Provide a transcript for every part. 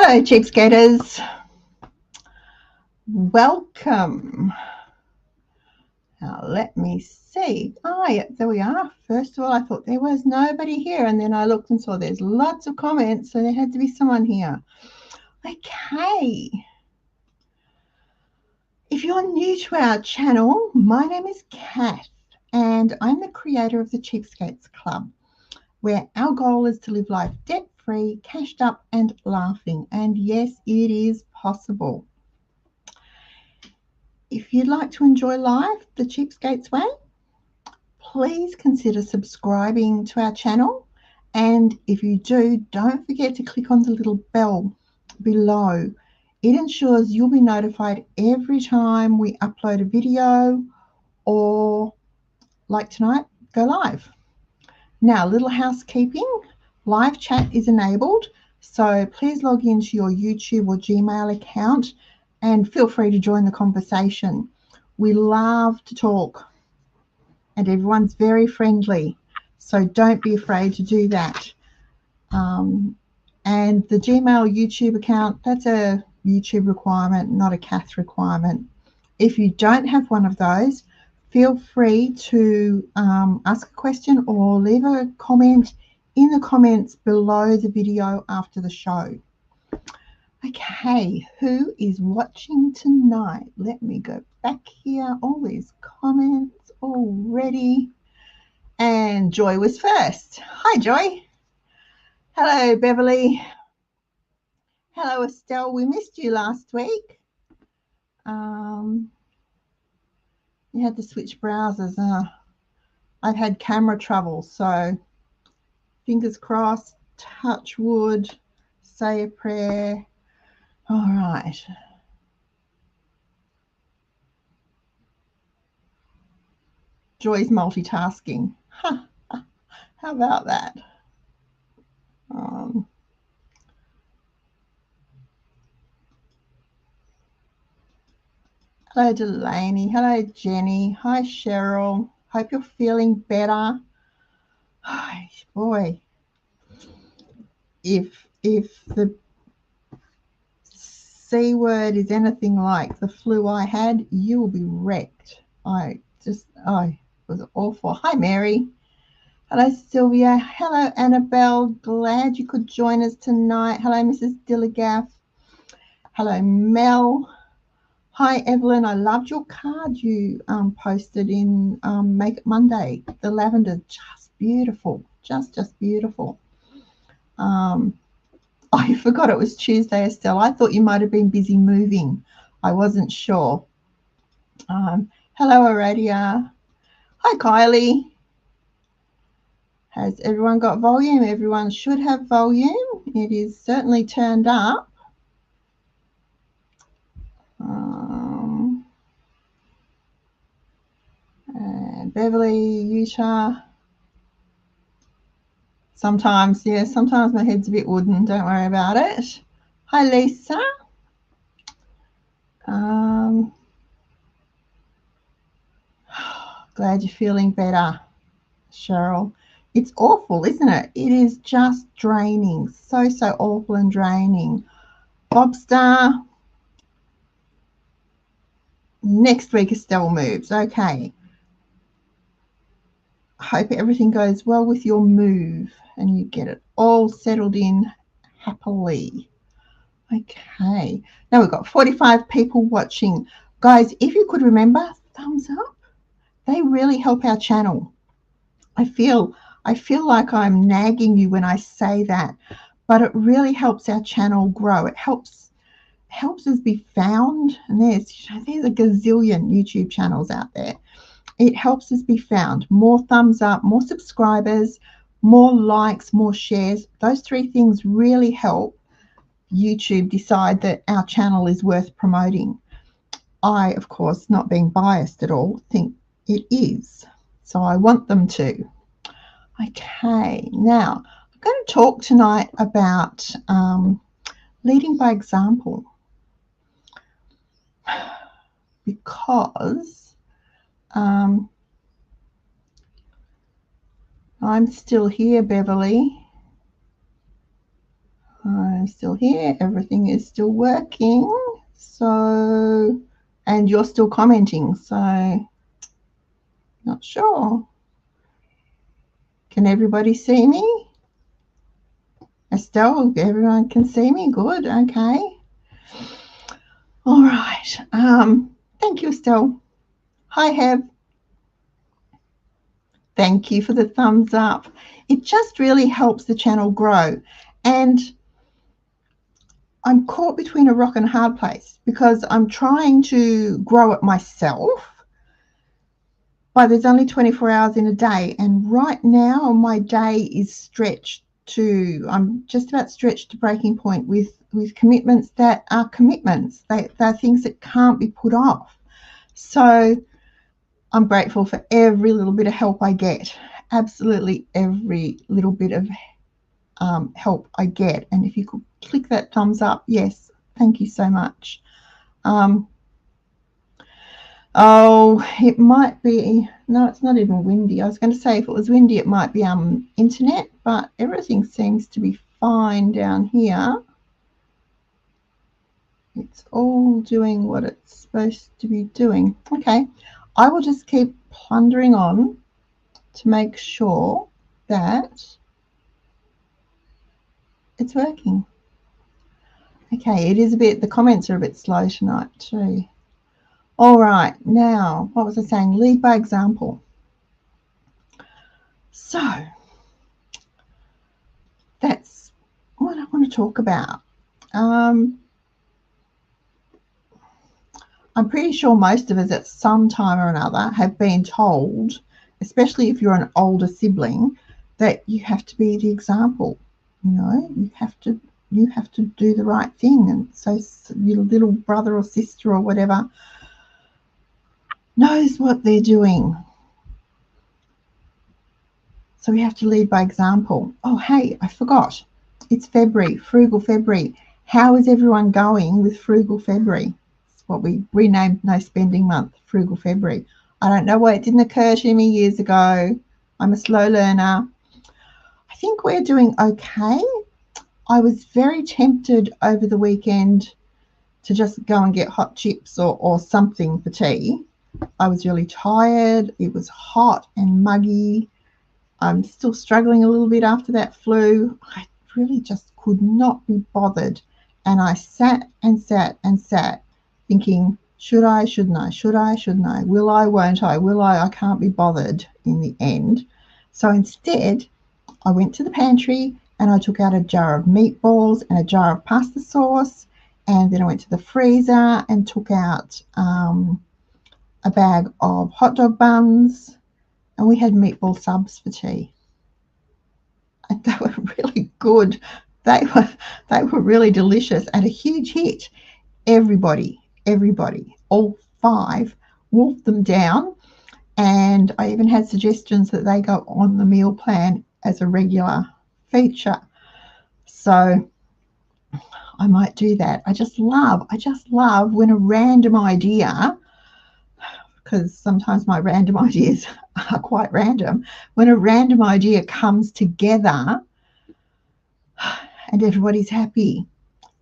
Hello, Cheapskates. Welcome. Now, let me see. Oh, yeah, there we are. First of all, I thought there was nobody here, and then I looked and saw there's lots of comments, so there had to be someone here. Okay. If you're new to our channel, my name is Kath, and I'm the creator of the Cheapskates Club, where our goal is to live life debt-free, cashed up, and laughing. And yes, it is possible. If you'd like to enjoy life the Cheapskates way, please consider subscribing to our channel. And if you do, don't forget to click on the little bell below. It ensures you'll be notified every time we upload a video or, like tonight, go live. Now, little housekeeping. Live chat is enabled, so please log into your YouTube or Gmail account and feel free to join the conversation. We love to talk, and everyone's very friendly, so don't be afraid to do that. And the Gmail YouTube account, that's a YouTube requirement, not a Kath requirement. If you don't have one of those, feel free to ask a question or leave a comment in the comments below the video after the show. Okay, who is watching tonight? Let me go back here. All these comments already. And Joy was first. Hi, Joy. Hello, Beverly. Hello, Estelle. We missed you last week. You had to switch browsers. I've had camera trouble, so fingers crossed, touch wood, say a prayer. All right. Joy's multitasking. How about that? Hello, Delaney. Hello, Jenny. Hi, Cheryl. Hope you're feeling better. Hi, boy. If the C word is anything like the flu I had, you will be wrecked. I was awful. Hi, Mary. Hello, Sylvia. Hello, Annabelle. Glad you could join us tonight. Hello, Mrs. Dillagaff. Hello, Mel. Hi, Evelyn. I loved your card you posted in Make It Monday. The lavender, just beautiful. Just beautiful. I forgot it was Tuesday, Estelle. I thought you might have been busy moving. I wasn't sure. Hello, Aradia. Hi, Kylie. Has everyone got volume? Everyone should have volume. It is certainly turned up. And Beverly, Utah. Sometimes my head's a bit wooden. Don't worry about it. Hi, Lisa. Glad you're feeling better, Cheryl. It's awful, isn't it? It is just draining. So awful and draining. Bobstar. Next week, Estelle moves. Okay. Hope everything goes well with your move and you get it all settled in happily. Okay. Now we've got 45 people watching. Guys, if you could remember, thumbs up. They really help our channel. I feel like I'm nagging you when I say that, but it really helps our channel grow. It helps us be found. And there's a gazillion YouTube channels out there. It helps us be found. More thumbs up, more subscribers, more likes, more shares. Those three things really help YouTube decide that our channel is worth promoting. I, of course, not being biased at all, think it is. So I want them to. Okay, now I'm going to talk tonight about leading by example, because I'm still here, Beverly. I'm still here. Everything is still working. So, and you're still commenting. So, not sure. Can everybody see me? Estelle, everyone can see me. Good. Okay. All right. Thank you, Estelle. Hi, Heb. Thank you for the thumbs up. It just really helps the channel grow. And I'm caught between a rock and a hard place because I'm trying to grow it myself, but there's only 24 hours in a day. And right now my day is stretched to, I'm just about stretched to breaking point with commitments that are commitments. They're things that can't be put off. So I'm grateful for every little bit of help I get. Absolutely every little bit of help I get. And if you could click that thumbs up, yes, thank you so much. Oh, it might be, no, it's not even windy. I was going to say if it was windy, it might be internet, but everything seems to be fine down here. It's all doing what it's supposed to be doing. Okay, I will just keep plundering on to make sure that it's working. Okay, it is a bit, the comments are a bit slow tonight too. All right, now, what was I saying? Lead by example. So, that's what I want to talk about. I'm pretty sure most of us at some time or another have been told, especially if you're an older sibling, that you have to be the example. You know, you have to do the right thing. And so your little brother or sister or whatever knows what they're doing. So we have to lead by example. Oh, hey, I forgot. It's February, Frugal February. How is everyone going with Frugal February? It's what we renamed No Spending Month, Frugal February. I don't know why it didn't occur to me years ago. I'm a slow learner. I think we're doing okay. I was very tempted over the weekend to just go and get hot chips or something for tea. I was really tired. It was hot and muggy. I'm still struggling a little bit after that flu. I really just could not be bothered. And I sat and sat and sat thinking, should I, shouldn't I, should I, shouldn't I, will I, won't I, will I can't be bothered in the end. So instead, I went to the pantry and I took out a jar of meatballs and a jar of pasta sauce. And then I went to the freezer and took out a bag of hot dog buns. And we had meatball subs for tea. And they were really good. They were really delicious and a huge hit. Everybody, all 5 wolfed them down. And I even had suggestions that they go on the meal plan as a regular feature. So I might do that. I just love when a random idea, because sometimes my random ideas are quite random, when a random idea comes together and everybody's happy.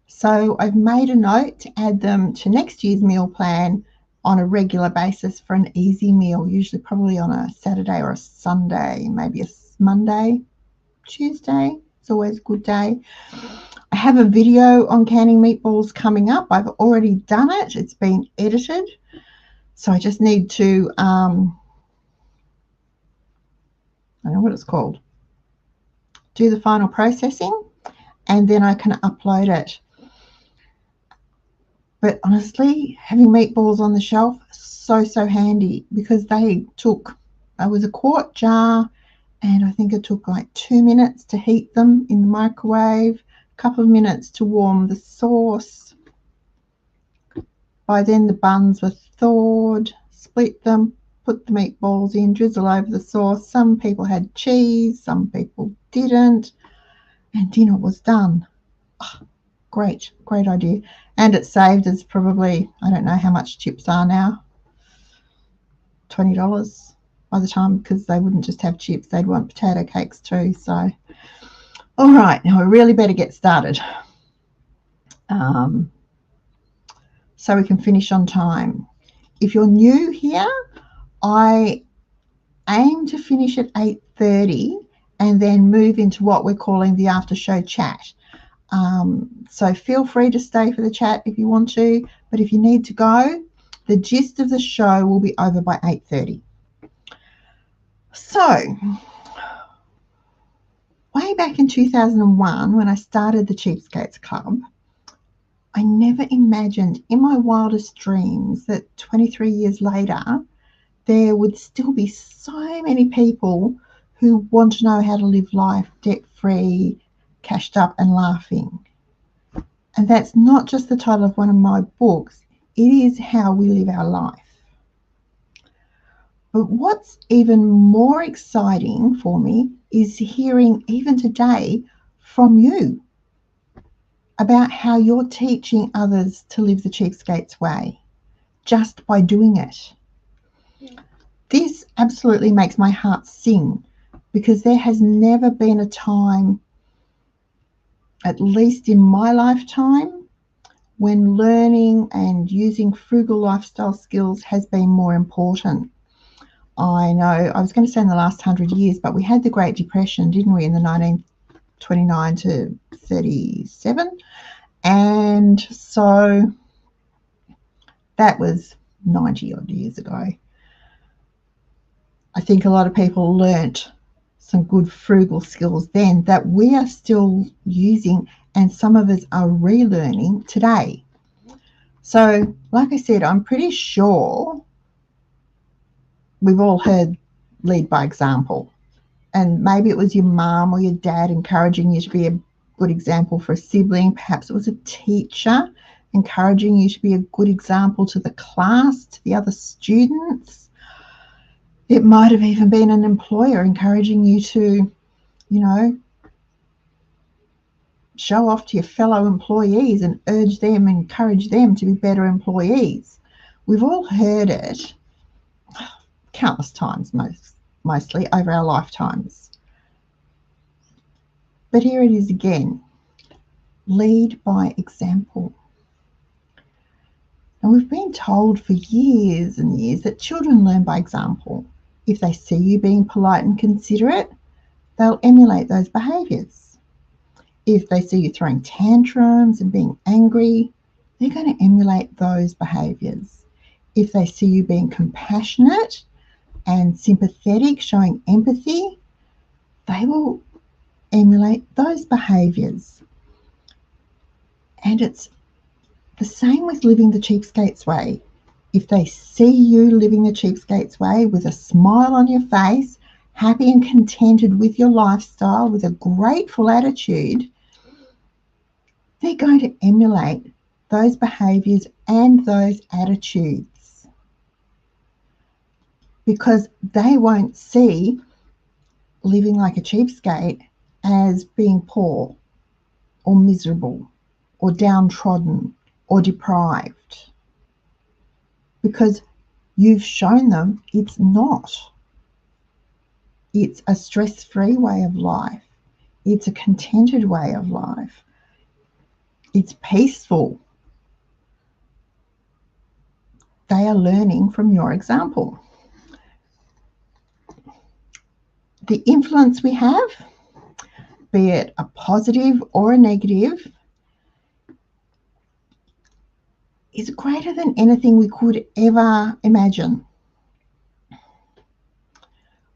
So I've made a note to add them to next year's meal plan on a regular basis for an easy meal, usually probably on a Saturday or a Sunday, maybe a Monday, Tuesday. It's always a good day. I have a video on canning meatballs coming up. I've already done it. It's been edited. So I just need to, I don't know what it's called, do the final processing, and then I can upload it. But honestly, having meatballs on the shelf, so handy, because it was a quart jar, and I think it took like 2 minutes to heat them in the microwave, a couple of minutes to warm the sauce. By then the buns were thawed, split them, put the meatballs in, drizzle over the sauce. Some people had cheese, some people didn't, and dinner was done. Oh, great idea. And it saved us probably, I don't know how much chips are now, $20 by the time, because they wouldn't just have chips, they'd want potato cakes too. So all right, now I really better get started. so we can finish on time. If you're new here, I aim to finish at 8:30 and then move into what we're calling the after show chat. So feel free to stay for the chat if you want to, but if you need to go, the gist of the show will be over by 8:30. So, way back in 2001, when I started the Cheapskates Club, I never imagined in my wildest dreams that 23 years later, there would still be so many people who want to know how to live life debt-free, cashed up and laughing. And that's not just the title of one of my books, it is how we live our life. But what's even more exciting for me is hearing, even today, from you about how you're teaching others to live the Cheapskates way just by doing it. This absolutely makes my heart sing, because there has never been a time, at least in my lifetime, when learning and using frugal lifestyle skills has been more important. I know, I was going to say in the last 100 years, but we had the Great Depression, didn't we, in the 1929 to 37? And so that was 90 odd years ago. I think a lot of people learnt some good frugal skills then that we are still using, and some of us are relearning today. So, like I said, I'm pretty sure we've all heard lead by example. And maybe it was your mum or your dad encouraging you to be a good example for a sibling. Perhaps it was a teacher encouraging you to be a good example to the class, to the other students. It might have even been an employer encouraging you to, show off to your fellow employees and urge them, encourage them to be better employees. We've all heard it countless times, mostly over our lifetimes. But here it is again. Lead by example. And we've been told for years and years that children learn by example. If they see you being polite and considerate, they'll emulate those behaviours. If they see you throwing tantrums and being angry, they're going to emulate those behaviours. If they see you being compassionate and sympathetic, showing empathy, they will emulate those behaviours. And it's the same with living the Cheapskates way. If they see you living the Cheapskates way with a smile on your face, happy and contented with your lifestyle, with a grateful attitude, they're going to emulate those behaviours and those attitudes, because they won't see living like a cheapskate as being poor or miserable or downtrodden or deprived, because you've shown them it's not. It's a stress-free way of life. It's a contented way of life. It's peaceful. They are learning from your example. The influence we have, be it a positive or a negative, is greater than anything we could ever imagine.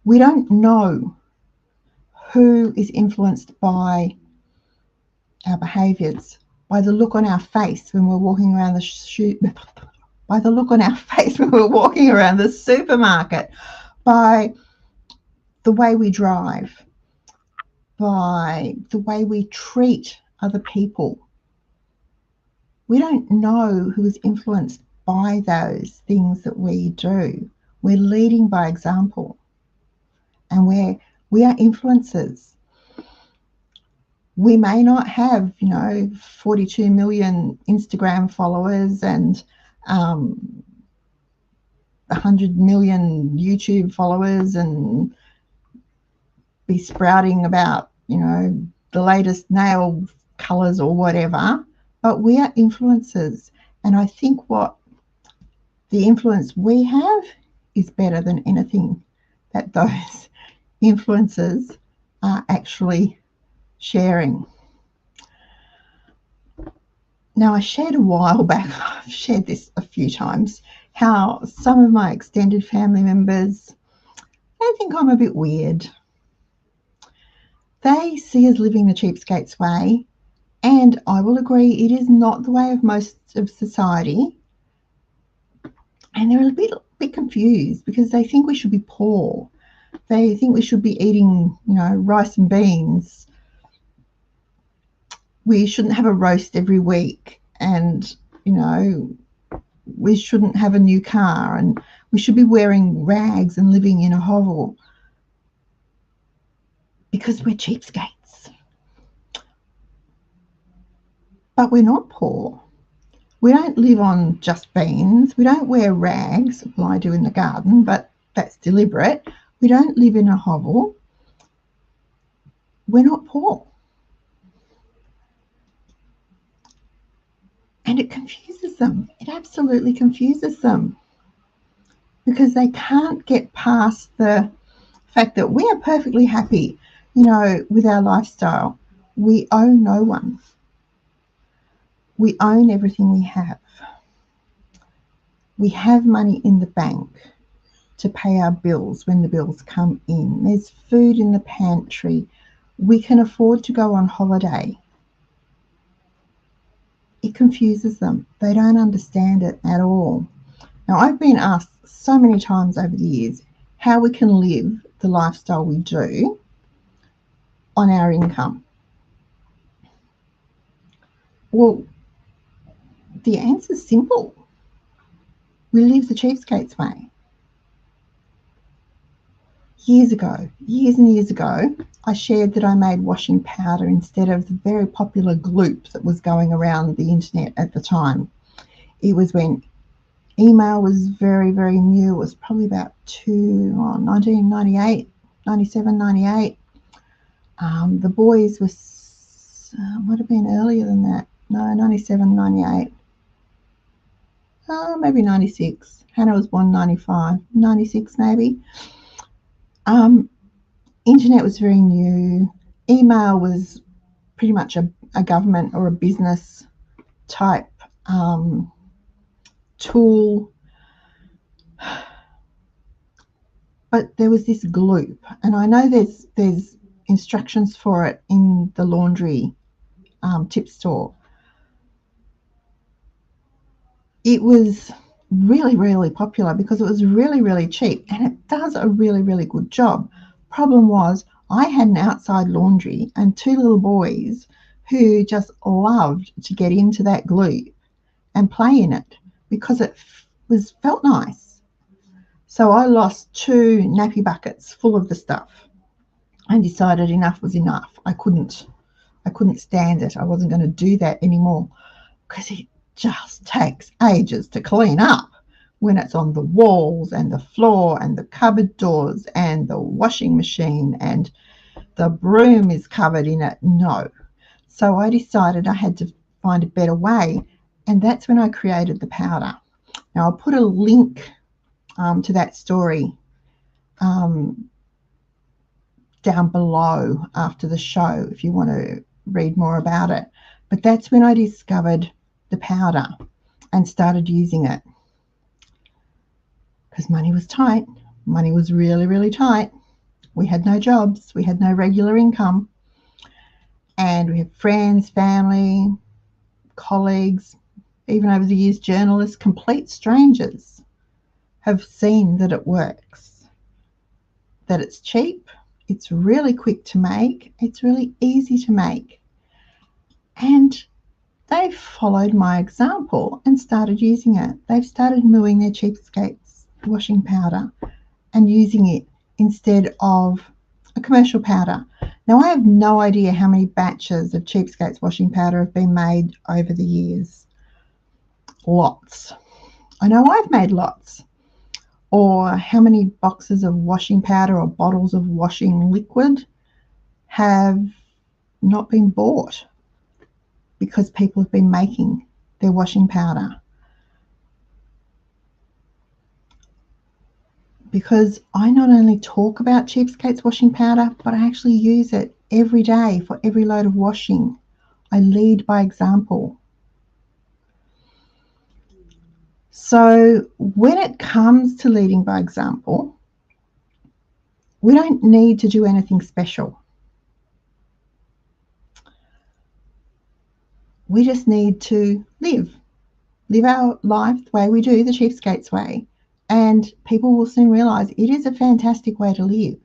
We don't know who is influenced by our behaviours, by the look on our face when we're walking around the supermarket, by the way we drive, by the way we treat other people. We don't know who is influenced by those things that we do. We're leading by example, and we are influencers. We may not have, 42 million Instagram followers and 100 million YouTube followers and be sprouting about, the latest nail colours or whatever, but we are influencers. And I think what the influence we have is better than anything that those influencers are actually sharing. Now, I shared a while back, I've shared this a few times, how some of my extended family members, they think I'm a bit weird. They see us living the cheapskates way, and I will agree it is not the way of most of society. And they're a bit confused because they think we should be poor. They think we should be eating, rice and beans. We shouldn't have a roast every week, and we shouldn't have a new car, and we should be wearing rags and living in a hovel because we're cheapskates. But we're not poor. We don't live on just beans. We don't wear rags. Well, I do in the garden, but that's deliberate. We don't live in a hovel. We're not poor. And it confuses them. It absolutely confuses them because they can't get past the fact that we are perfectly happy, with our lifestyle. We owe no one. We own everything we have. We have money in the bank to pay our bills when the bills come in. There's food in the pantry. We can afford to go on holiday. It confuses them. They don't understand it at all. Now, I've been asked so many times over the years how we can live the lifestyle we do on our income. Well, the answer is simple. We live the cheapskates way. Years and years ago, I shared that I made washing powder instead of the very popular gloop that was going around the internet at the time. It was when email was very, very new. It was probably about 1998, 97, 98. The boys would have been earlier than that. No, 97, 98. Maybe 96. Hannah was born 95, 96 maybe. Internet was very new. Email was pretty much a government or a business type tool. But there was this gloop, and I know there's instructions for it in the laundry tip store. It was really, really popular because it was really, really cheap, and it does a really, really good job. Problem was, I had an outside laundry and two little boys who just loved to get into that glue and play in it because it felt nice. So I lost 2 nappy buckets full of the stuff and decided enough was enough. I couldn't stand it. I wasn't going to do that anymore because it just takes ages to clean up when it's on the walls and the floor and the cupboard doors and the washing machine and the broom is covered in it. No. So I decided I had to find a better way, and that's when I created the powder. Now I'll put a link to that story down below after the show if you want to read more about it. But that's when I discovered the powder and started using it because money was tight. Money was really, really tight. We had no jobs. We had no regular income. And we had friends, family, colleagues, even over the years, journalists, complete strangers have seen that it works, that it's cheap, it's really quick to make, it's really easy to make. And they've followed my example and started using it. They've started mooing their Cheapskates washing powder and using it instead of a commercial powder. Now, I have no idea how many batches of Cheapskates washing powder have been made over the years. Lots. I know I've made lots. Or how many boxes of washing powder or bottles of washing liquid have not been bought. because people have been making their washing powder. Because I not only talk about Cheapskates washing powder, but I actually use it every day for every load of washing. I lead by example. So when it comes to leading by example, we don't need to do anything special. We just need to live our life the way we do, the Cheapskates way. And people will soon realize it is a fantastic way to live.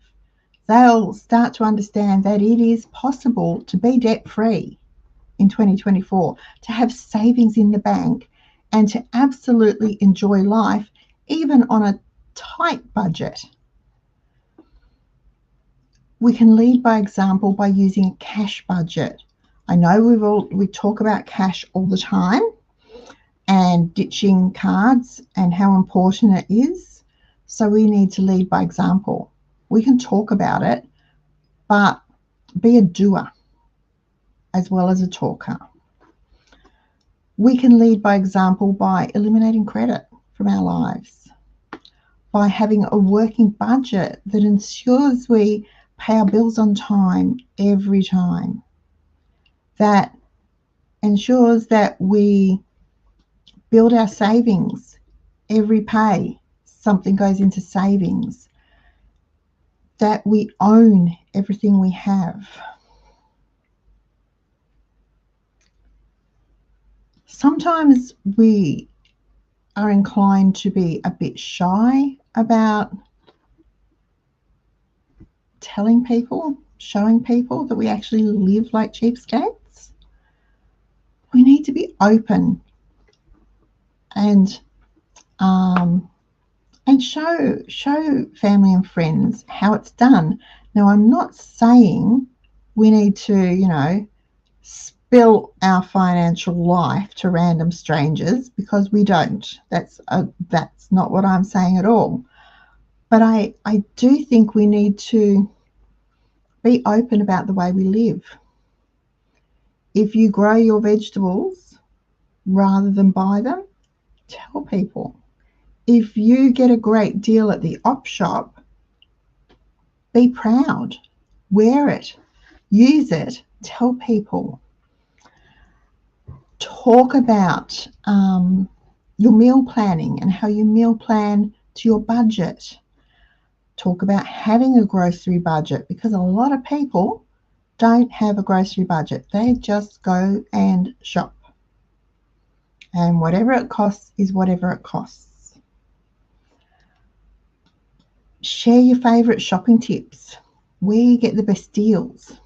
They'll start to understand that it is possible to be debt-free in 2024, to have savings in the bank, and to absolutely enjoy life, even on a tight budget. We can lead by example by using a cash budget. I know we talk about cash all the time and ditching cards and how important it is. So we need to lead by example. We can talk about it, but be a doer as well as a talker. We can lead by example by eliminating credit from our lives, by having a working budget that ensures we pay our bills on time every time, that ensures that we build our savings. Every pay, something goes into savings, that we own everything we have. Sometimes we are inclined to be a bit shy about telling people, showing people that we actually live like cheapskates. We need to be open and show family and friends how it's done. Now, I'm not saying we need to, spill our financial life to random strangers, because we don't. That's not what I'm saying at all. But I do think we need to be open about the way we live. If you grow your vegetables rather than buy them, tell people. If you get a great deal at the op shop, be proud. Wear it. Use it. Tell people. Talk about your meal planning and how you meal plan to your budget. Talk about having a grocery budget, because a lot of people don't have a grocery budget. They just go and shop. And whatever it costs is whatever it costs. Share your favourite shopping tips, where you get the best deals.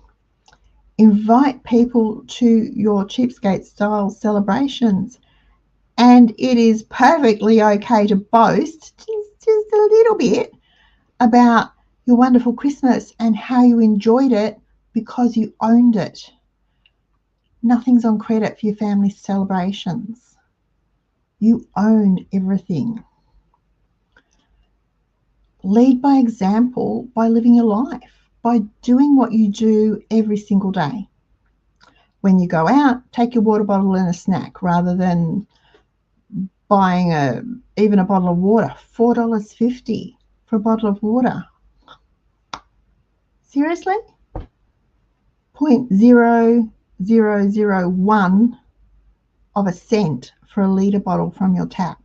Invite people to your cheapskate style celebrations. And it is perfectly okay to boast just a little bit about your wonderful Christmas and how you enjoyed it because you owned it. Nothing's on credit for your family's celebrations. You own everything. Lead by example by living your life, by doing what you do every single day. When you go out, take your water bottle and a snack rather than buying even a bottle of water. $4.50 for a bottle of water. Seriously? 0.0001 of a cent for a litre bottle from your tap.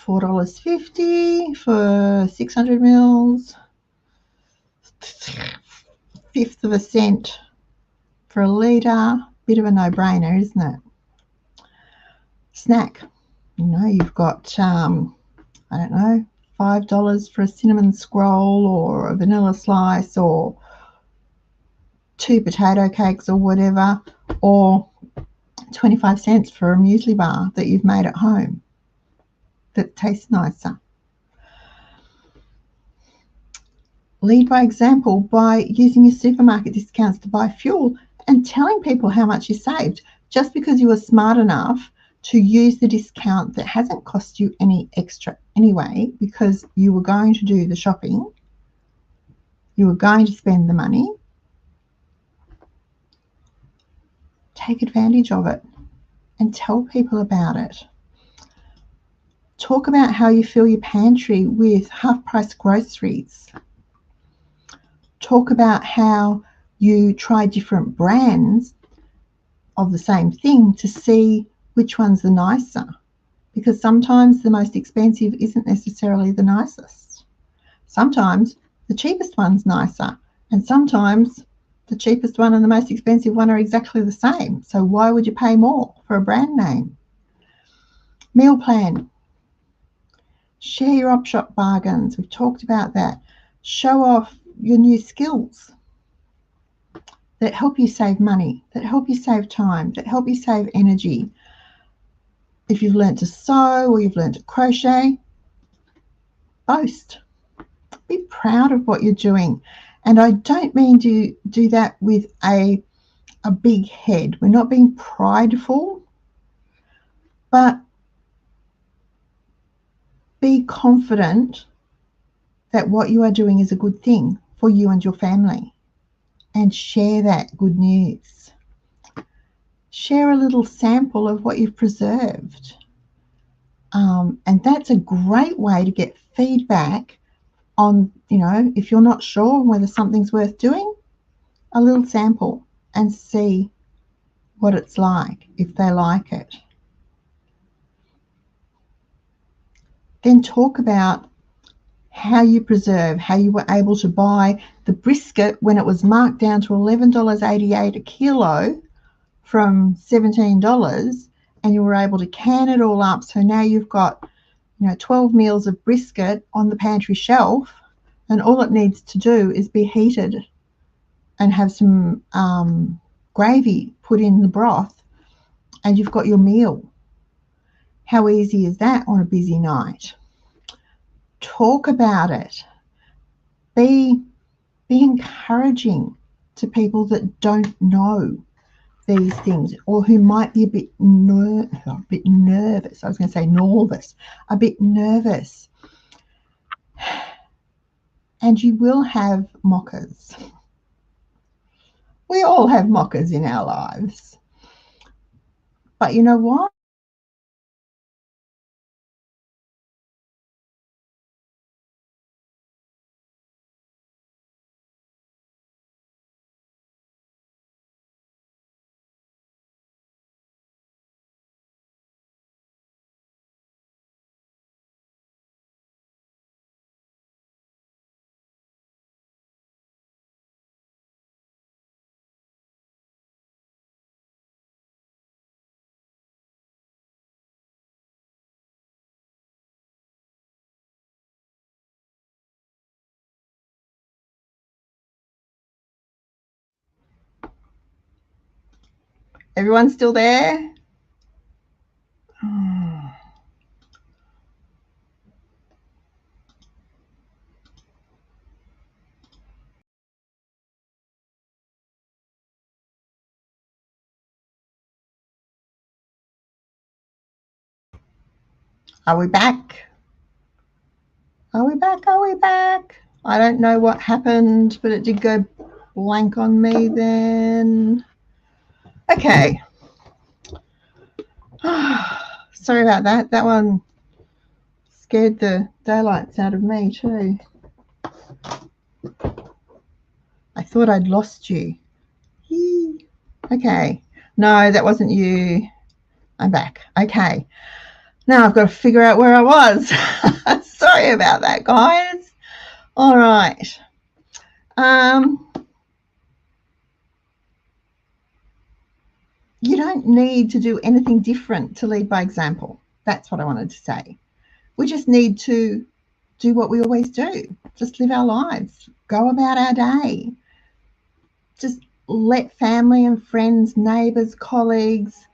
$4.50 for 600 mils. Fifth of a cent for a litre. Bit of a no-brainer, isn't it? Snack. You've got, I don't know, $5 for a cinnamon scroll or a vanilla slice or 2 potato cakes or whatever, or 25 cents for a muesli bar that you've made at home that tastes nicer. Lead by example by using your supermarket discounts to buy fuel and telling people how much you saved, just because you were smart enough to use the discount that hasn't cost you any extra anyway, because you were going to do the shopping, you were going to spend the money. take advantage of it and tell people about it. Talk about how you fill your pantry with half-price groceries. Talk about how you try different brands of the same thing to see which one's the nicer, because sometimes the most expensive isn't necessarily the nicest. Sometimes the cheapest one's nicer, and sometimes the cheapest one and the most expensive one are exactly the same. So why would you pay more for a brand name? Meal plan. Share your op shop bargains. We've talked about that. Show off your new skills that help you save money, that help you save time, that help you save energy. If you've learned to sew or you've learned to crochet, boast. Be proud of what you're doing. And I don't mean to do that with a big head. We're not being prideful, but be confident that what you are doing is a good thing for you and your family, and share that good news. Share a little sample of what you've preserved. And that's a great way to get feedback on, if you're not sure whether something's worth doing, a little sample and see what it's like, if they like it. Then talk about how you preserve, how you were able to buy the brisket when it was marked down to $11.88 a kilo from $17, and you were able to can it all up. So now you've got 12 meals of brisket on the pantry shelf, and all it needs to do is be heated and have some gravy put in the broth, and you've got your meal. How easy is that on a busy night? Talk about it. Be encouraging to people that don't know these things, or who might be a bit nervous. I was going to say nervous. A bit nervous. And you will have mockers. We all have mockers in our lives. But you know what? Everyone's still there? Are we back? Are we back? Are we back? I don't know what happened, but it did go blank on me then. Okay. Sorry about that. That one scared the daylights out of me too. I thought I'd lost you. Okay. No, that wasn't you. I'm back. Okay. Now I've got to figure out where I was. Sorry about that, guys. All right. You don't need to do anything different to lead by example. That's what I wanted to say. We just need to do what we always do. Just live our lives. Go about our day. Just let family and friends, neighbours, colleagues,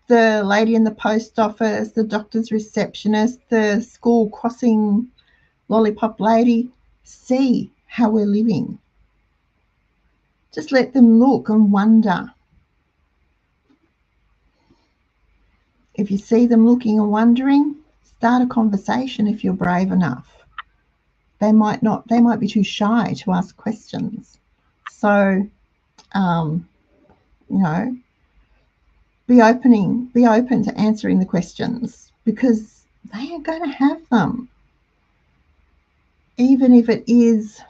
the lady in the post office, the doctor's receptionist, the school crossing lollipop lady, see how we're living. Just let them look and wonder. If you see them looking and wondering, start a conversation if you're brave enough. They might be too shy to ask questions. So, be open to answering the questions, because they are going to have them. Even if it is,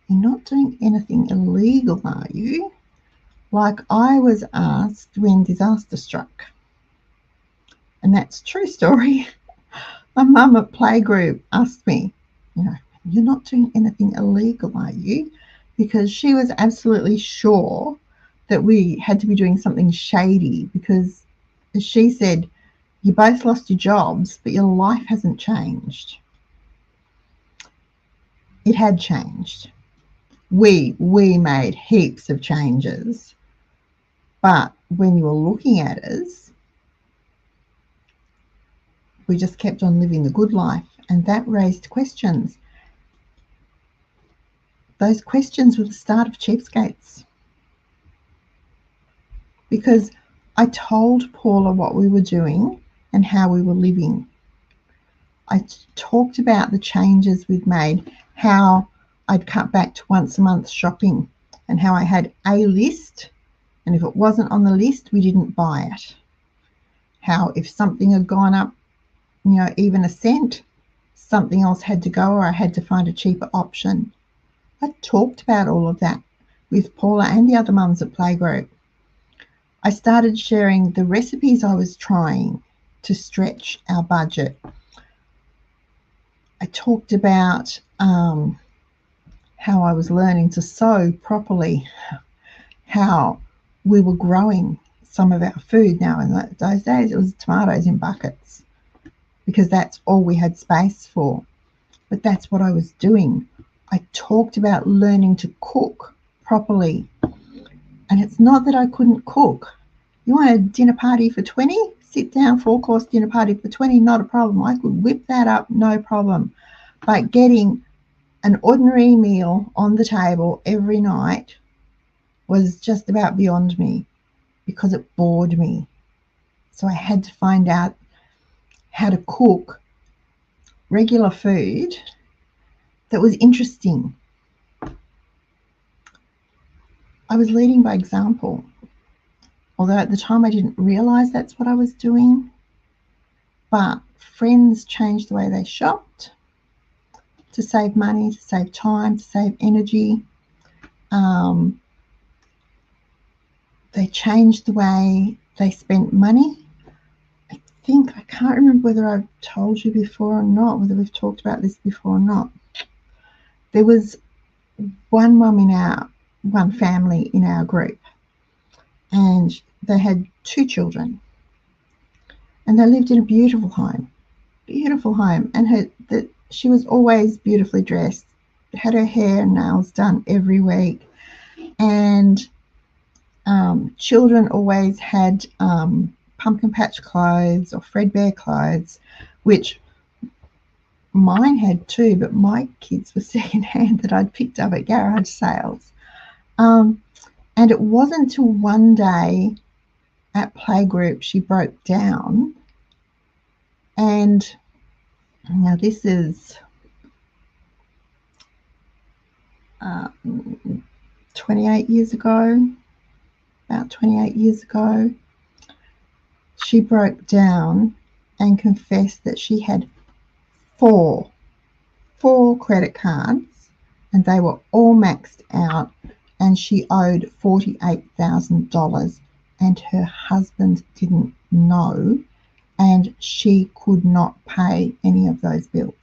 you're not doing anything illegal, are you? Like I was asked when disaster struck, and that's a true story. My mum at playgroup asked me, you're not doing anything illegal, are you? Because she was absolutely sure that we had to be doing something shady, because, as she said, you both lost your jobs, but your life hasn't changed. It had changed. We made heaps of changes. But when you were looking at us, we just kept on living the good life, and that raised questions. Those questions were the start of Cheapskates, because I told Paula what we were doing and how we were living. I talked about the changes we'd made, how I'd cut back to once a month shopping, and how I had a list, and if it wasn't on the list, we didn't buy it. How if something had gone up, even a cent, something else had to go, or I had to find a cheaper option. I talked about all of that with Paula and the other mums at Playgroup. I started sharing the recipes I was trying to stretch our budget. I talked about how I was learning to sew properly, how we were growing some of our food now. In those days, it was tomatoes in buckets, because that's all we had space for. But that's what I was doing. I talked about learning to cook properly. And it's not that I couldn't cook. You want a dinner party for 20? Sit down, 4-course dinner party for 20, not a problem. I could whip that up, no problem. But getting an ordinary meal on the table every night was just about beyond me, because it bored me. So I had to find out how to cook regular food that was interesting. I was leading by example, although at the time I didn't realize that's what I was doing. But friends changed the way they shopped to save money, to save time, to save energy. They changed the way they spent money. I can't remember whether I've told you before or not, whether we've talked about this before or not. There was one family in our group, and they had 2 children, and they lived in a beautiful home, and she was always beautifully dressed, had her hair and nails done every week, and children always had pumpkin patch clothes or Fredbear clothes, which mine had too, but my kids were secondhand that I'd picked up at garage sales. And it wasn't until one day at playgroup she broke down, and now this is 28 years ago, about 28 years ago. She broke down and confessed that she had four credit cards, and they were all maxed out, and she owed $48,000, and her husband didn't know, and she could not pay any of those bills.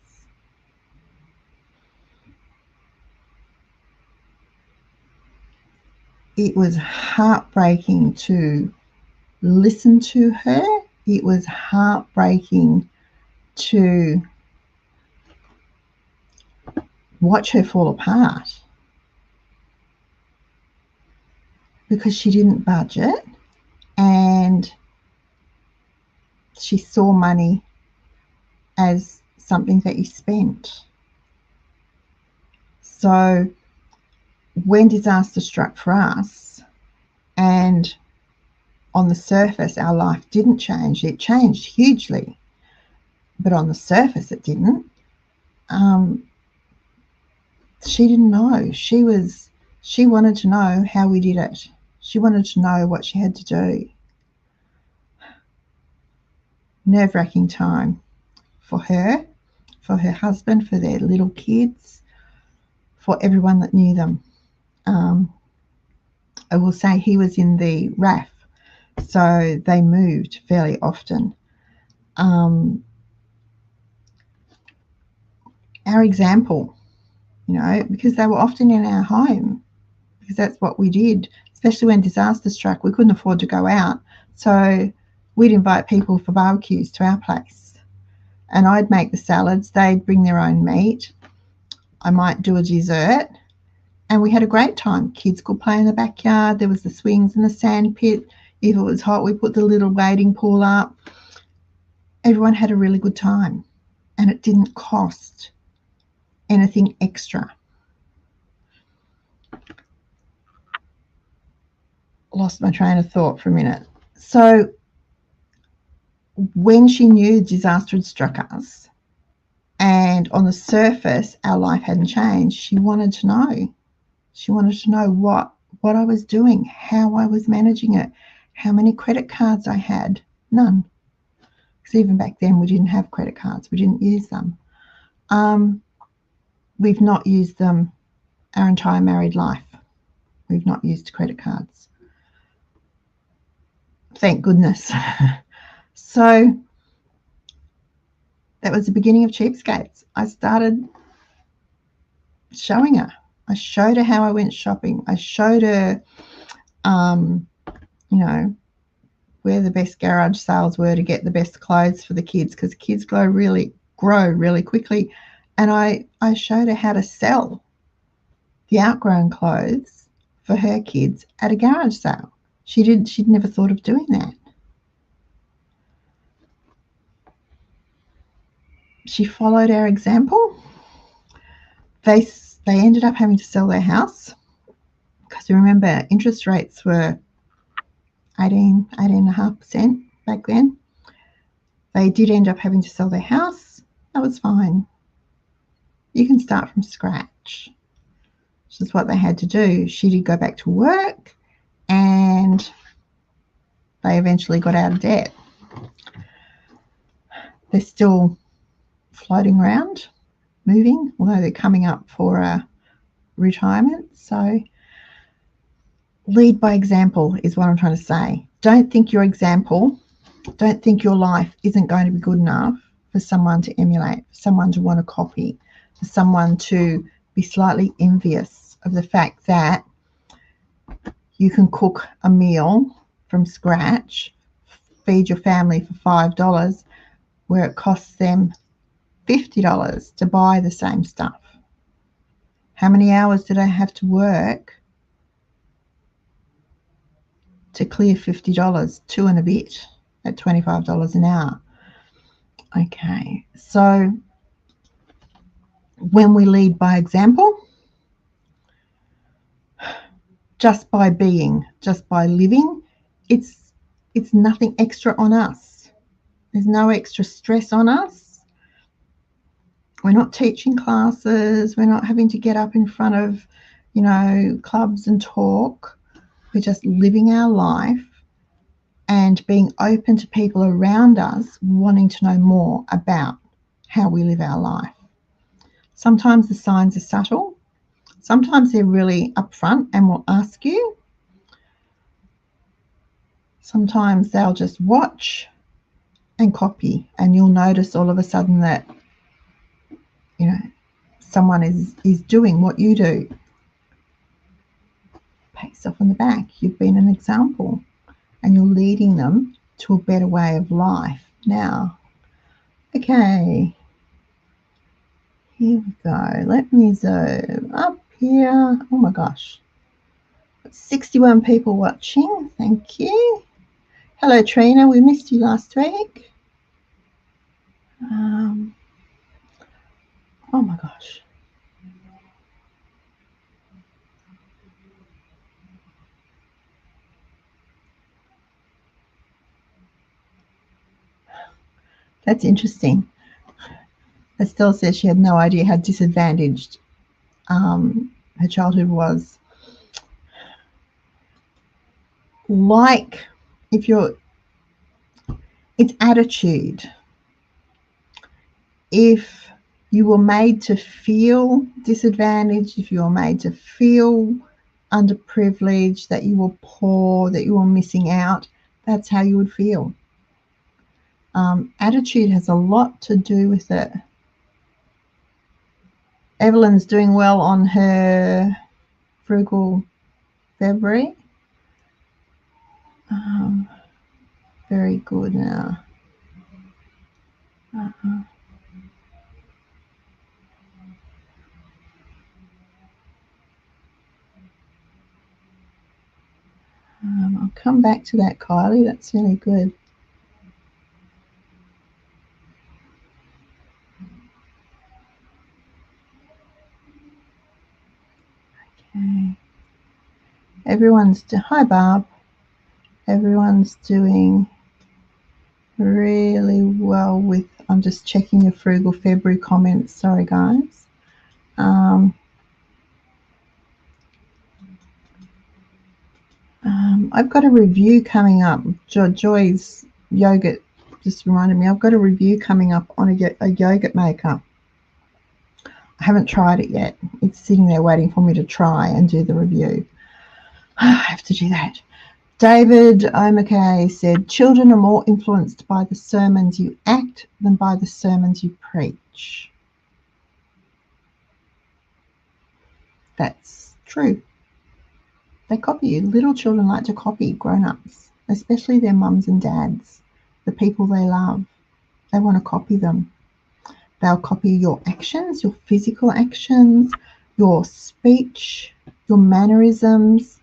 It was heartbreaking to listen to her. It was heartbreaking to watch her fall apart, because she didn't budget, and she saw money as something that you spent. So when disaster struck for us, and on the surface our life didn't change, it changed hugely, but on the surface it didn't. She didn't know. She wanted to know how we did it. She wanted to know what she had to do. nerve-wracking time for her husband, for their little kids, for everyone that knew them. I will say he was in the RAF, so they moved fairly often. Our example, because they were often in our home, because that's what we did, especially when disaster struck. We couldn't afford to go out, so we'd invite people for barbecues to our place, and I'd make the salads, they'd bring their own meat, I might do a dessert, and we had a great time. Kids could play in the backyard, there was the swings and the sand pit. If it was hot, we put the little wading pool up. Everyone had a really good time, and it didn't cost anything extra. Lost my train of thought for a minute. So when she knew disaster had struck us, and on the surface our life hadn't changed, she wanted to know. She wanted to know what I was doing, how I was managing it, how many credit cards I had. None. Because even back then we didn't have credit cards. We didn't use them. We've not used them our entire married life. We've not used credit cards. Thank goodness. So that was the beginning of Cheapskates. I started showing her. I showed her how I went shopping. I showed her, where the best garage sales were to get the best clothes for the kids, because kids grow really quickly. And I showed her how to sell the outgrown clothes for her kids at a garage sale. She'd never thought of doing that. She followed our example. They ended up having to sell their house, because you remember interest rates were 18.5% back then. They did end up having to sell their house. That was fine. You can start from scratch, which is what they had to do. She did go back to work, and they eventually got out of debt. They're still floating around, moving, although they're coming up for retirement. So lead by example is what I'm trying to say. Don't think your life isn't going to be good enough for someone to emulate, for someone to want to copy, for someone to be slightly envious of the fact that you can cook a meal from scratch, feed your family for $5, where it costs them $50 to buy the same stuff. How many hours did I have to work to clear $50? 2 and a bit at $25 an hour. Okay, so when we lead by example, just by being, just by living, it's nothing extra on us. There's no extra stress on us. We're not teaching classes. We're not having to get up in front of, clubs and talk. We're just living our life and being open to people around us wanting to know more about how we live our life. Sometimes the signs are subtle. Sometimes they're really upfront and will ask you. Sometimes they'll just watch and copy, and you'll notice all of a sudden that, someone is doing what you do. Pat yourself on the back. You've been an example, and you're leading them to a better way of life now. Okay. Here we go. Let me zoom up here. Oh my gosh. 61 people watching. Thank you. Hello, Trina. We missed you last week. Oh my gosh. That's interesting. Estelle said she had no idea how disadvantaged her childhood was. Like, if you're It's attitude. If you were made to feel disadvantaged, if you were made to feel underprivileged, that you were poor, that you were missing out, that's how you would feel. Attitude has a lot to do with it. Evelyn's doing well on her frugal February. Very good now. I'll come back to that, Kylie. That's really good. Okay. Hi, Barb. Everyone's doing really well with, I'm just checking your frugal February comments. Sorry, guys. I've got a review coming up. Joy's yogurt just reminded me, I've got a review coming up on a yogurt maker. I haven't tried it yet. It's sitting there waiting for me to try and do the review. I have to do that. David Omake said, children are more influenced by the sermons you act than by the sermons you preach. That's true. They copy you. Little children like to copy grown-ups, especially their mums and dads, the people they love. They want to copy them. They'll copy your actions, your physical actions, your speech, your mannerisms.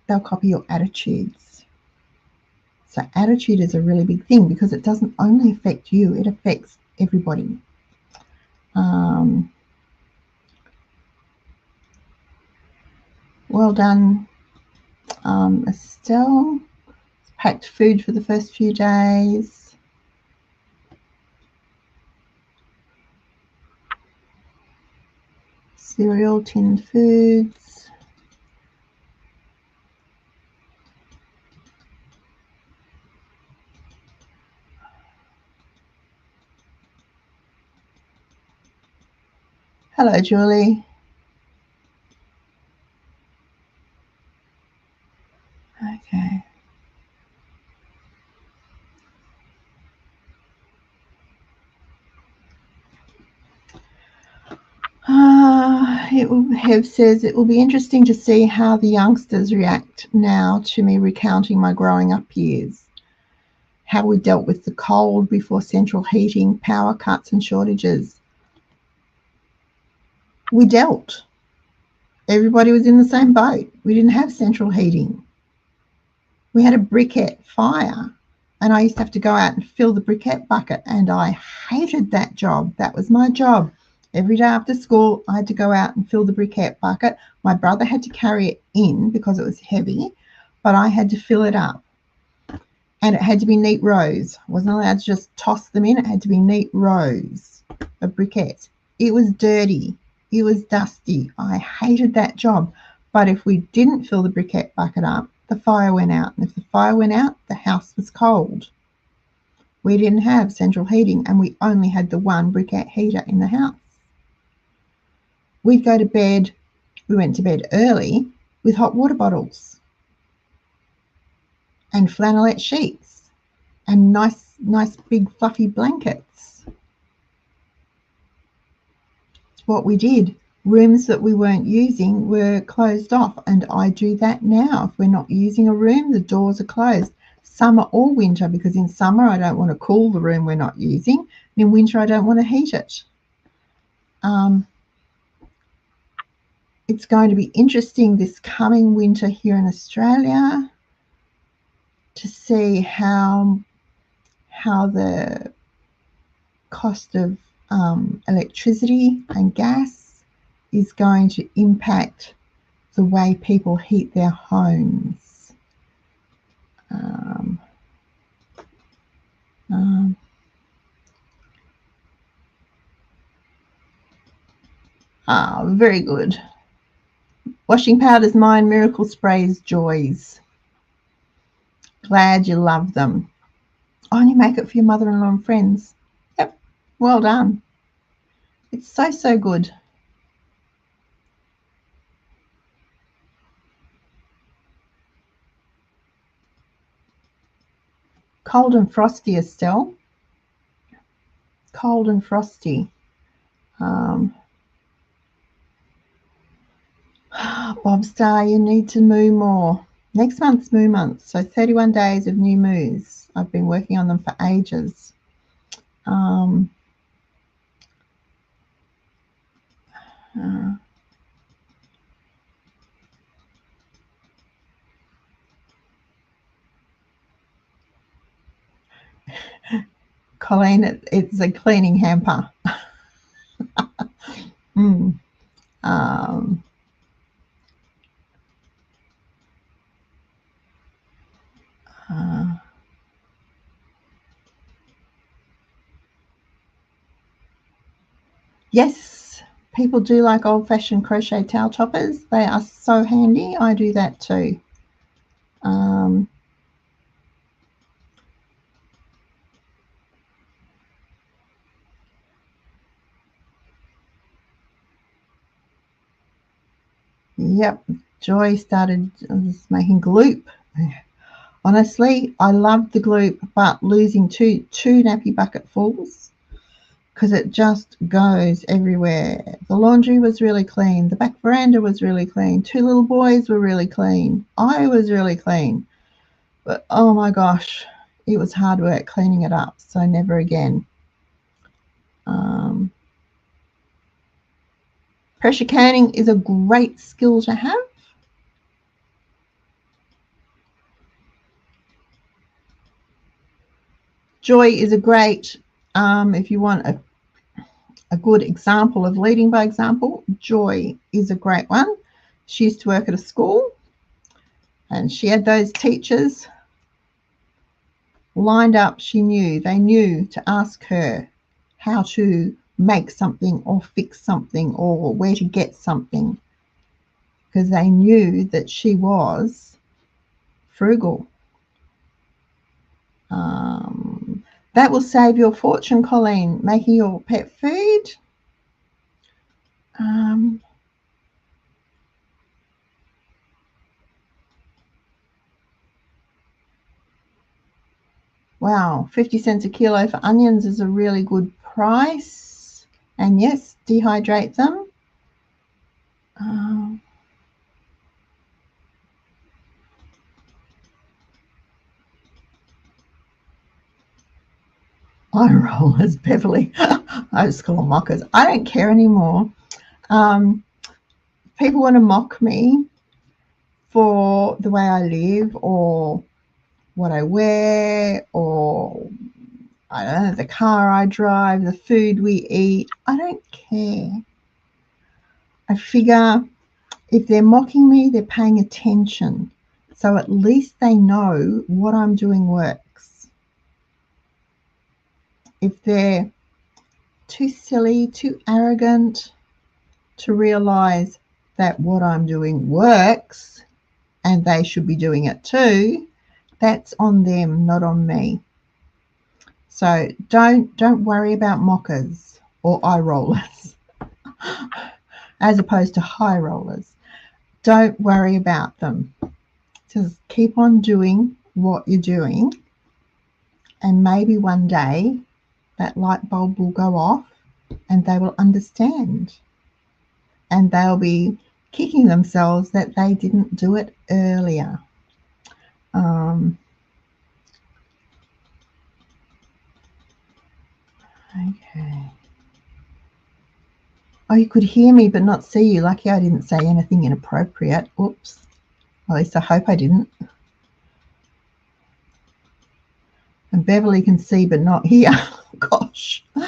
They'll copy your attitudes. So attitude is a really big thing because it doesn't only affect you, it affects everybody. Well done, Estelle. Packed food for the first few days. Cereal, tinned foods. Hello, Julie. Okay. It says it will be interesting to see how the youngsters react now to me recounting my growing up years. How we dealt with the cold before central heating, power cuts and shortages. We dealt. Everybody was in the same boat. We didn't have central heating. We had a briquette fire, and I used to have to go out and fill the briquette bucket, and I hated that job. That was my job. Every day after school, I had to go out and fill the briquette bucket. My brother had to carry it in because it was heavy, but I had to fill it up. And it had to be neat rows. I wasn't allowed to just toss them in. It had to be neat rows of briquettes. It was dirty. It was dusty. I hated that job. But if we didn't fill the briquette bucket up, the fire went out. And if the fire went out, the house was cold. We didn't have central heating, and we only had the one briquette heater in the house. We'd go to bed, we went to bed early with hot water bottles and flannelette sheets and nice big fluffy blankets. It's what we did. Rooms that we weren't using were closed off, and I do that now. If we're not using a room, the doors are closed. Summer or winter, because in summer I don't want to cool the room we're not using, and in winter I don't want to heat it. It's going to be interesting this coming winter here in Australia to see how the cost of electricity and gas is going to impact the way people heat their homes. Very good. Washing powders, mine, miracle sprays, joys. Glad you love them. Only make it for your mother-in-law and friends. Yep, well done. It's so, so good. Cold and frosty, Estelle. Cold and frosty. Bob Star, you need to moo more. Next month's moo month, so 31 days of new moos. I've been working on them for ages. Colleen, it's a cleaning hamper. Yes, people do like old-fashioned crochet towel toppers. They are so handy. I do that too. Yep, Joy started making gloop. Honestly, I love the gloop, but losing two nappy bucketfuls because it just goes everywhere. The laundry was really clean. The back veranda was really clean. 2 little boys were really clean. I was really clean. But oh my gosh, it was hard work cleaning it up. So never again. Pressure canning is a great skill to have. Joy is a great, if you want a good example of leading by example, Joy is a great one. She used to work at a school and she had those teachers lined up. They knew to ask her how to make something or fix something or where to get something because they knew that she was frugal. That will save your fortune, Colleen, making your pet food. Wow, 50 cents a kilo for onions is a really good price. And yes, dehydrate them. Eye rollers, Beverly. I just call them mockers. I don't care anymore. People want to mock me for the way I live or what I wear or I don't know, the car I drive, the food we eat. I don't care. I figure if they're mocking me, they're paying attention. So at least they know what I'm doing works. If they're too silly, too arrogant to realize that what I'm doing works and they should be doing it too, that's on them, not on me. So don't worry about mockers or eye rollers as opposed to high rollers. Don't worry about them. Just keep on doing what you're doing and maybe one day that light bulb will go off and they will understand and they'll be kicking themselves that they didn't do it earlier. Okay. Oh, you could hear me but not see you. Lucky I didn't say anything inappropriate. Oops. At least I hope I didn't. And Beverly can see but not hear. Gosh. Okay.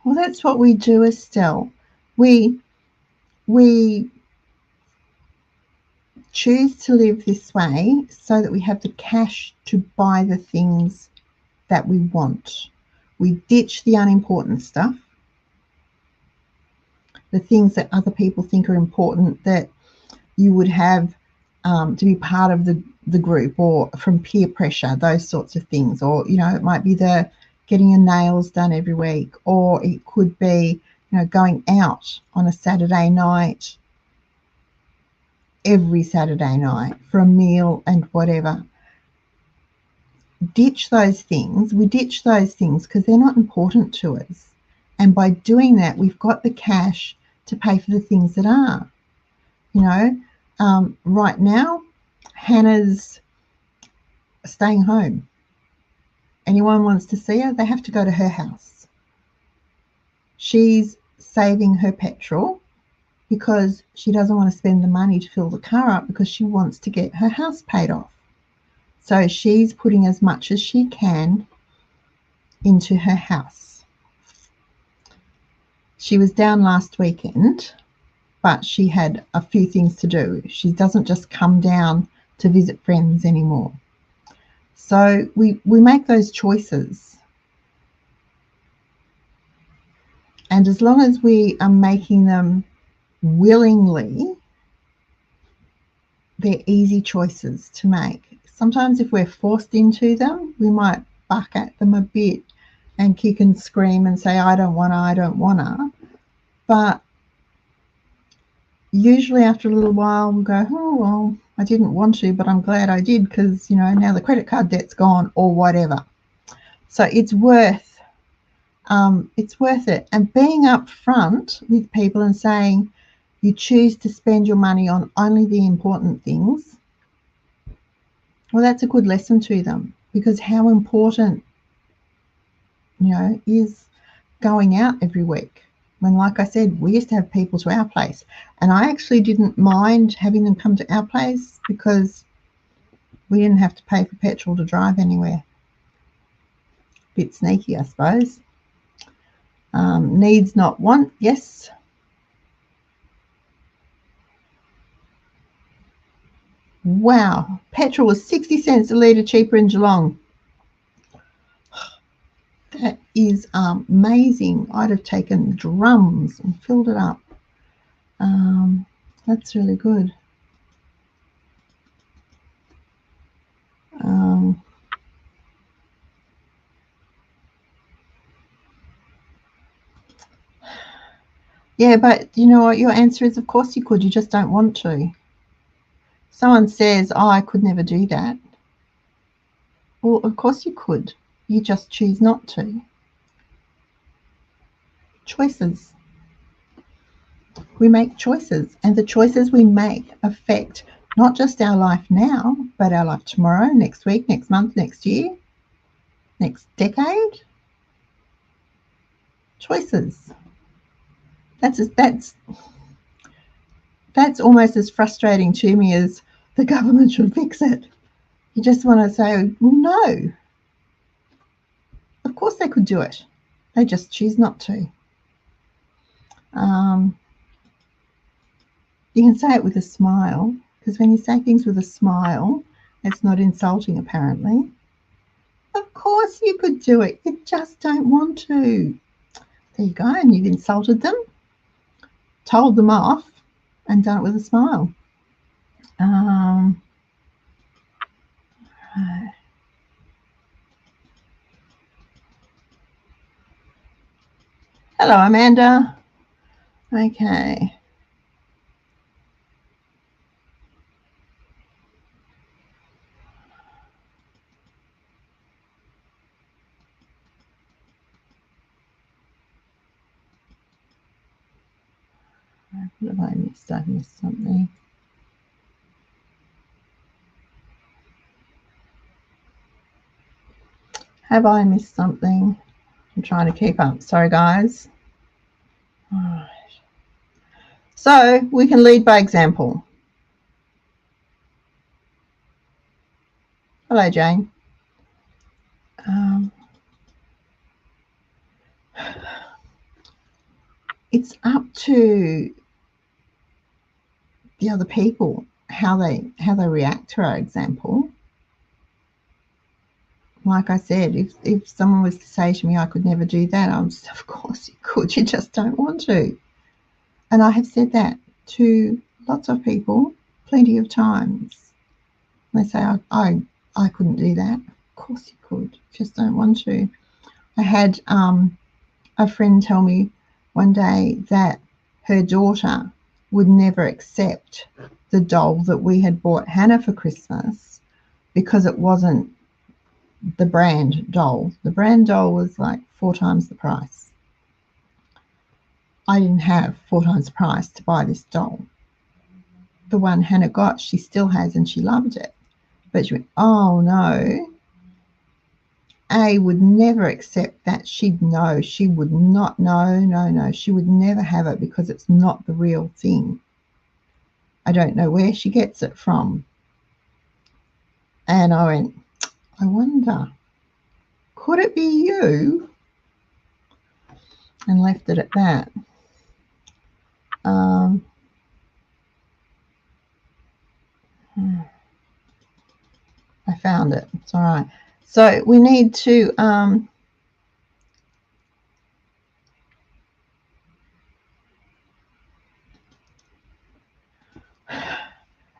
Well, that's what we do, Estelle. We choose to live this way so that we have the cash to buy the things that we want. We ditch the unimportant stuff, the things that other people think are important that you would have to be part of the group, or from peer pressure, those sorts of things. Or, you know, it might be the getting your nails done every week, or it could be, you know, going out on a Saturday night, every Saturday night for a meal and whatever. Ditch those things. We ditch those things because they're not important to us. And by doing that, we've got the cash to pay for the things that are. You know, right now, Hannah's staying home. Anyone wants to see her, they have to go to her house. She's saving her petrol because she doesn't want to spend the money to fill the car up, because she wants to get her house paid off. So she's putting as much as she can into her house. She was down last weekend, but she had a few things to do. She doesn't just come down to visit friends anymore. So we make those choices. And as long as we are making them willingly, they're easy choices to make. Sometimes if we're forced into them, we might buck at them a bit and kick and scream and say, I don't wanna. But usually after a little while we'll go, oh, well, I didn't want to, but I'm glad I did, because, you know, now the credit card debt's gone, or whatever. So it's worth it. And being upfront with people and saying you choose to spend your money on only the important things, well, that's a good lesson to them, because how important, you know, is going out every week. When, like I said, we used to have people to our place, and I actually didn't mind having them come to our place because we didn't have to pay for petrol to drive anywhere. Bit sneaky, I suppose. Needs, not want. Yes. Wow. Petrol was 60 cents a litre cheaper in Geelong. That is amazing. I'd have taken drums and filled it up. That's really good. Yeah, but you know what your answer is? Of course you could. You just don't want to. Someone says, oh, I could never do that. Well, of course you could. You just choose not to. Choices. We make choices, and the choices we make affect not just our life now, but our life tomorrow, next week, next month, next year, next decade. Choices. That's almost as frustrating to me as the government should fix it. You just want to say, well, no. Of course they could do it. They just choose not to. You can say it with a smile, because when you say things with a smile, it's not insulting, apparently. Of course you could do it. You just don't want to. There you go. And you've insulted them, told them off, and done it with a smile. Hello, Amanda. Okay. What have I missed? I've missed something. Have I missed something? I'm trying to keep up. Sorry, guys. All right. So we can lead by example. Hello, Jane. It's up to the other people how they react to our example. like I said, if someone was to say to me I could never do that, I'm just, of course you could, you just don't want to. And I have said that to lots of people plenty of times. They say, I couldn't do that. Of course you could, just don't want to. I had a friend tell me one day that her daughter would never accept the doll that we had bought Hannah for Christmas because it wasn't the brand doll. The brand doll was like 4 times the price. I didn't have 4 times the price to buy this doll. The one Hannah got, she still has, and she loved it. But she went, oh no, A would never accept that. She'd know. She would not. No. She would never have it because it's not the real thing. I don't know where she gets it from. And I went, I wonder, could it be you? And left it at that. I found it. It's all right. So we need to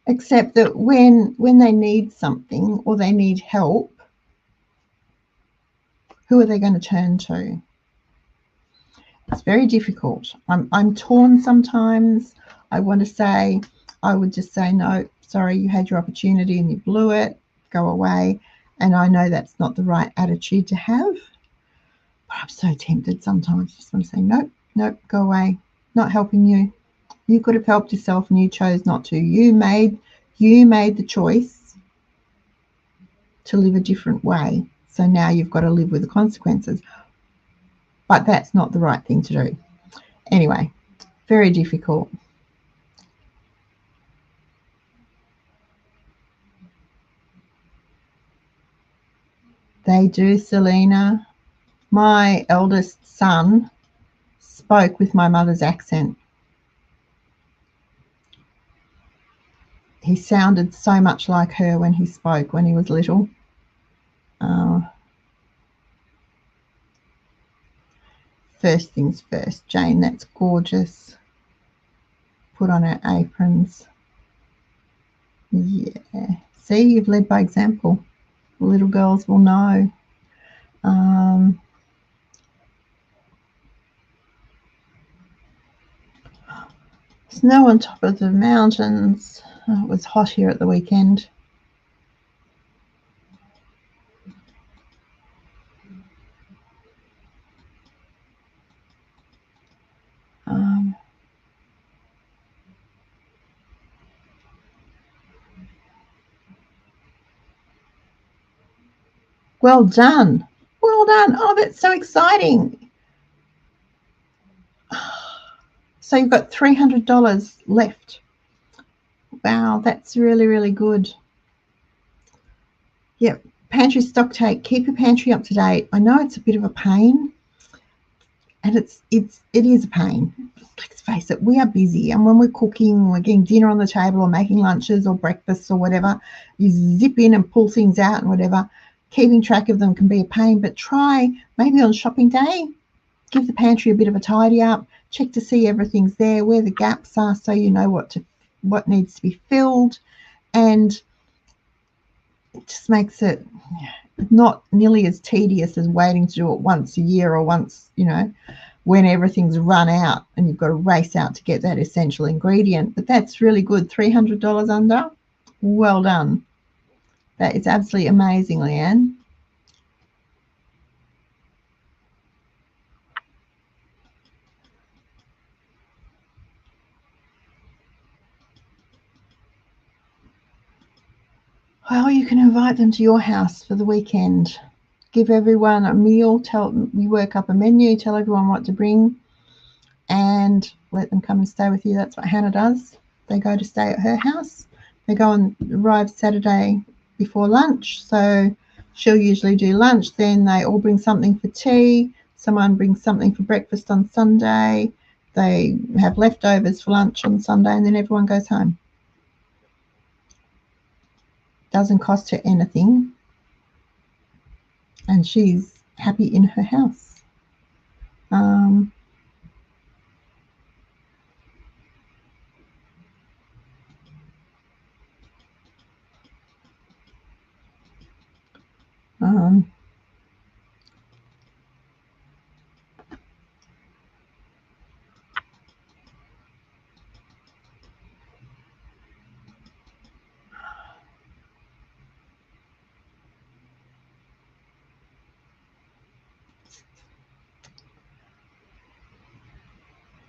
accept that when they need something or they need help, who are they going to turn to? It's very difficult. I'm torn sometimes. I want to say, I would just say, no, sorry, you had your opportunity and you blew it, go away. And I know that's not the right attitude to have. But I'm so tempted sometimes. I just want to say, nope, go away. Not helping you. You could have helped yourself and you chose not to. You made the choice to live a different way. So now you've got to live with the consequences. But that's not the right thing to do. Anyway, very difficult. They do, Selena. My eldest son spoke with my mother's accent. He sounded so much like her when he spoke when he was little. First things first, Jane, that's gorgeous. Put on our aprons. Yeah. See, you've led by example. The little girls will know. Snow on top of the mountains. Oh, it was hot here at the weekend. Well done. Well done. Oh, that's so exciting. So you've got $300 left. Wow, that's really, really good. Yep. Pantry stock take. Keep your pantry up to date. I know it's a bit of a pain, and it is a pain. Let's face it, we are busy, and when we're cooking, we're getting dinner on the table or making lunches or breakfasts or whatever, you zip in and pull things out and whatever. Keeping track of them can be a pain, but try maybe on shopping day, give the pantry a bit of a tidy up, check to see everything's there, where the gaps are, so you know what needs to be filled, and it just makes it not nearly as tedious as waiting to do it once a year or once, when everything's run out and you've got to race out to get that essential ingredient. But that's really good. $300 under. Well done. That is absolutely amazing, Leanne. Well, you can invite them to your house for the weekend. Give everyone a meal. You work up a menu, tell everyone what to bring, and let them come and stay with you. That's what Hannah does. They go to stay at her house. They go and arrive Saturday before lunch. So she'll usually do lunch. Then they all bring something for tea. Someone brings something for breakfast on Sunday. They have leftovers for lunch on Sunday, and then everyone goes home. Doesn't cost her anything. and she's happy in her house. Um, um,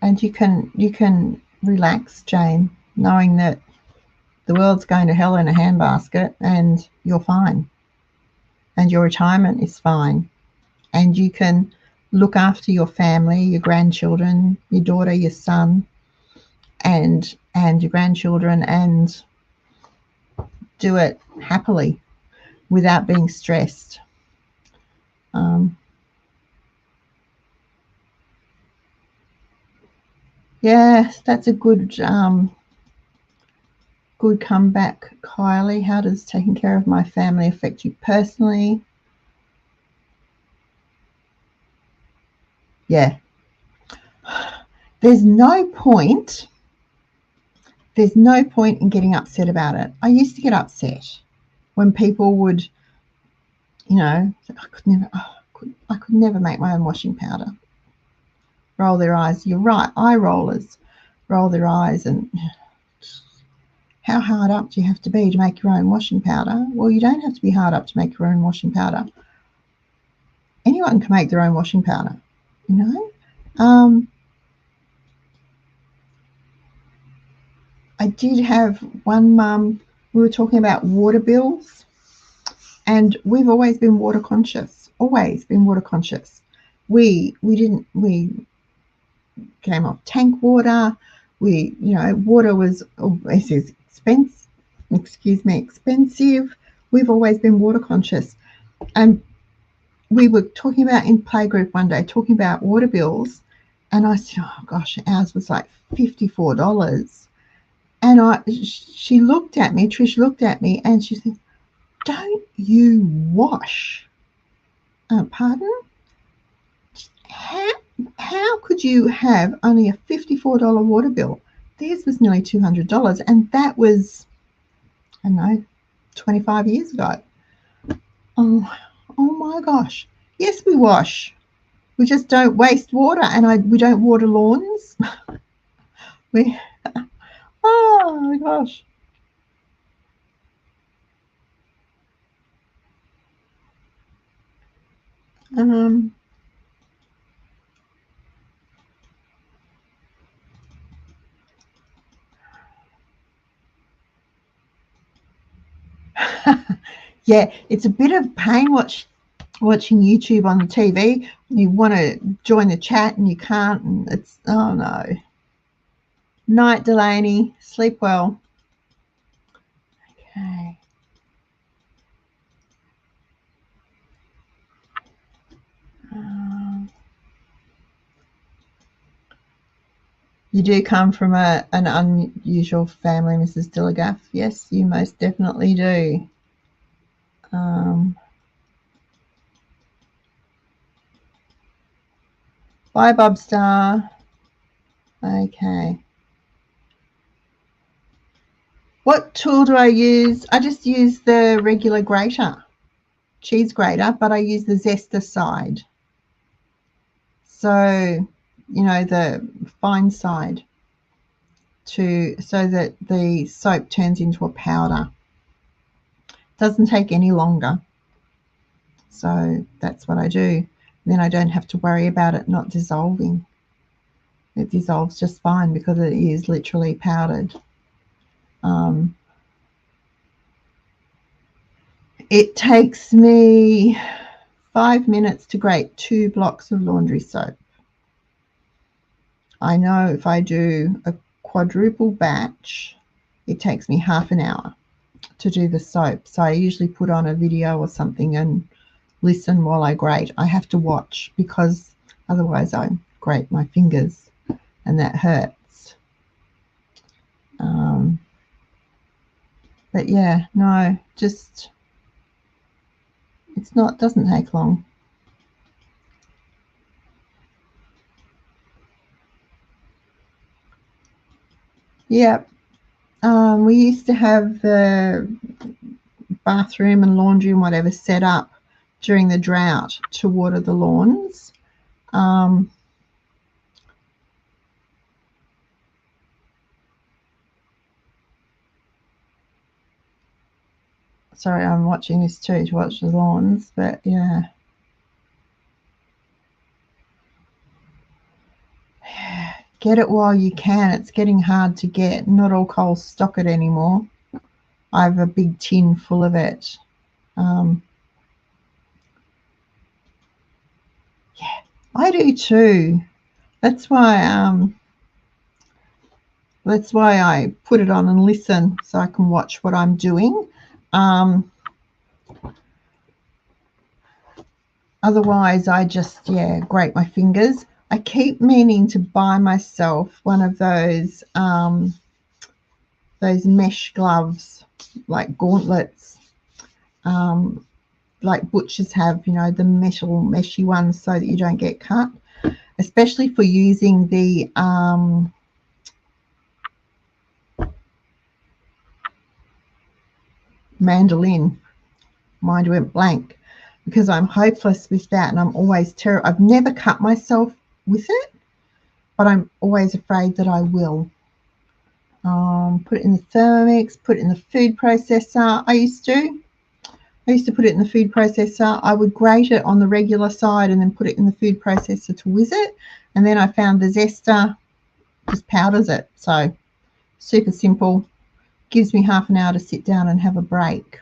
and you can relax, Jane, knowing that the world's going to hell in a handbasket, and you're fine, and your retirement is fine, and you can look after your family, your grandchildren, your daughter, your son, and your grandchildren, and do it happily without being stressed. Um, yeah, that's a good comeback, Kylie. How does taking care of my family affect you personally? Yeah, there's no point. There's no point in getting upset about it. I used to get upset when people would, I could never make my own washing powder. Roll their eyes. You're right. Eye rollers roll their eyes, and how hard up do you have to be to make your own washing powder? Well, you don't have to be hard up to make your own washing powder. Anyone can make their own washing powder, you know. I did have one mum. We were talking about water bills, and we've always been water conscious. Always been water conscious. We came off tank water. Water was expensive. Excuse me, expensive. We've always been water conscious, and we were talking about in playgroup one day, talking about water bills, and I said, "Oh gosh, ours was like $54." And she looked at me, Trish looked at me, and she said, "Don't you wash?" Pardon? How could you have only a $54 water bill? Theirs was nearly $200, and that was, I don't know, 25 years ago. Oh my gosh. Yes, we wash. We just don't waste water, and we don't water lawns. we Oh my gosh. Um, yeah, it's a bit of pain watching YouTube on the TV. You want to join the chat and you can't, and it's, oh no. Night, Delaney. Sleep well. Okay. You do come from an unusual family, Mrs. Dilligaff. Yes, you most definitely do. Bye, Bobstar. Okay. What tool do I use? I just use the regular grater, cheese grater, but I use the zester side. So, the fine side, so that the soap turns into a powder. Doesn't take any longer. So that's what I do. Then I don't have to worry about it not dissolving. It dissolves just fine because it is literally powdered. It takes me 5 minutes to grate 2 blocks of laundry soap. I know if I do a quadruple batch, it takes me half an hour to do the soap. So I usually put on a video or something and listen while I grate. I have to watch because otherwise I grate my fingers and that hurts. But yeah, no, just It's not, doesn't take long. Yep. We used to have the bathroom and laundry and whatever set up during the drought to water the lawns. Sorry, I'm watching this too to watch the lawns, but yeah. Get it while you can. It's getting hard to get. Not all Coles stock it anymore. I have a big tin full of it. Yeah, I do too. That's why I put it on and listen so I can watch what I'm doing. Otherwise, I just, grate my fingers. I keep meaning to buy myself one of those mesh gloves, like gauntlets, like butchers have, you know, the metal meshy ones so that you don't get cut, especially for using the mandolin. Mind went blank because I'm hopeless with that, and I'm always terrible. I've never cut myself with it, but I'm always afraid that I will. Put it in the Thermomix, put it in the food processor. I used to put it in the food processor. I would grate it on the regular side and then put it in the food processor to whiz it. And then I found the zester just powders it. So super simple. Gives me half an hour to sit down and have a break.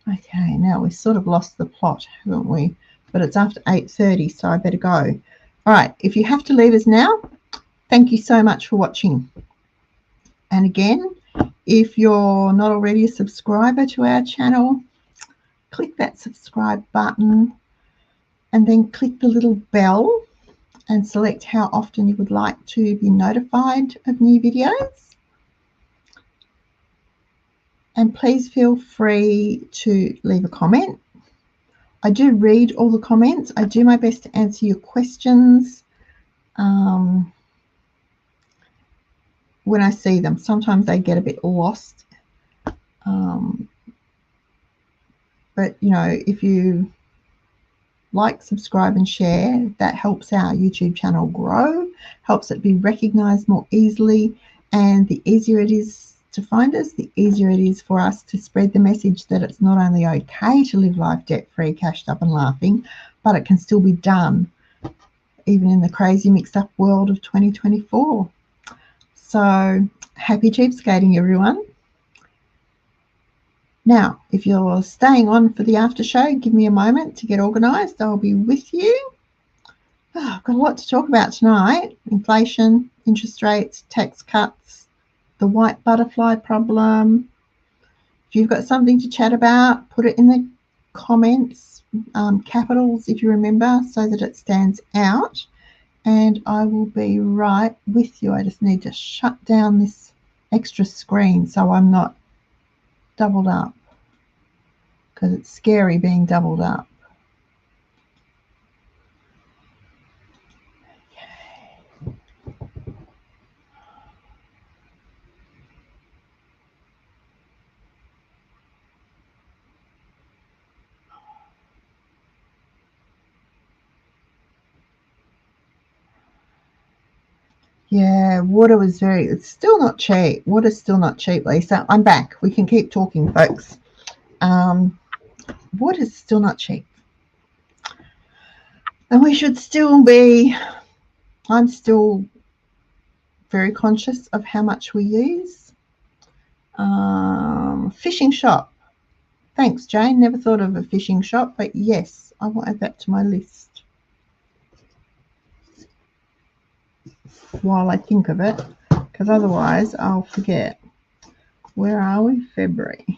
Okay, now we've sort of lost the plot, haven't we? But it's after 8:30, so I better go. All right, if you have to leave us now, thank you so much for watching. And again, if you're not already a subscriber to our channel, click that subscribe button and then click the little bell and select how often you would like to be notified of new videos. And please feel free to leave a comment. I do read all the comments. I do my best to answer your questions when I see them. Sometimes they get a bit lost. But, you know, if you like, subscribe and share, that helps our YouTube channel grow, helps it be recognized more easily, and the easier it is to find us, the easier it is for us to spread the message that it's not only okay to live life debt-free, cashed up and laughing, but it can still be done even in the crazy mixed up world of 2024. So happy cheapskating, everyone. Now, if you're staying on for the after show, give me a moment to get organised. I'll be with you. Oh, I've got a lot to talk about tonight. Inflation, interest rates, tax cuts, the white butterfly problem. If you've got something to chat about, put it in the comments, capitals if you remember, so that it stands out. And I will be right with you. I just need to shut down this extra screen so I'm not doubled up, because it's scary being doubled up. Yeah, it's still not cheap. Water's still not cheap, Lisa. I'm back. We can keep talking, folks. Water's still not cheap. And we should still be, I'm still very conscious of how much we use. Fishing shop. Thanks, Jane. Never thought of a fishing shop, but yes, I will add that to my list while I think of it, because otherwise I'll forget. Where are we? February.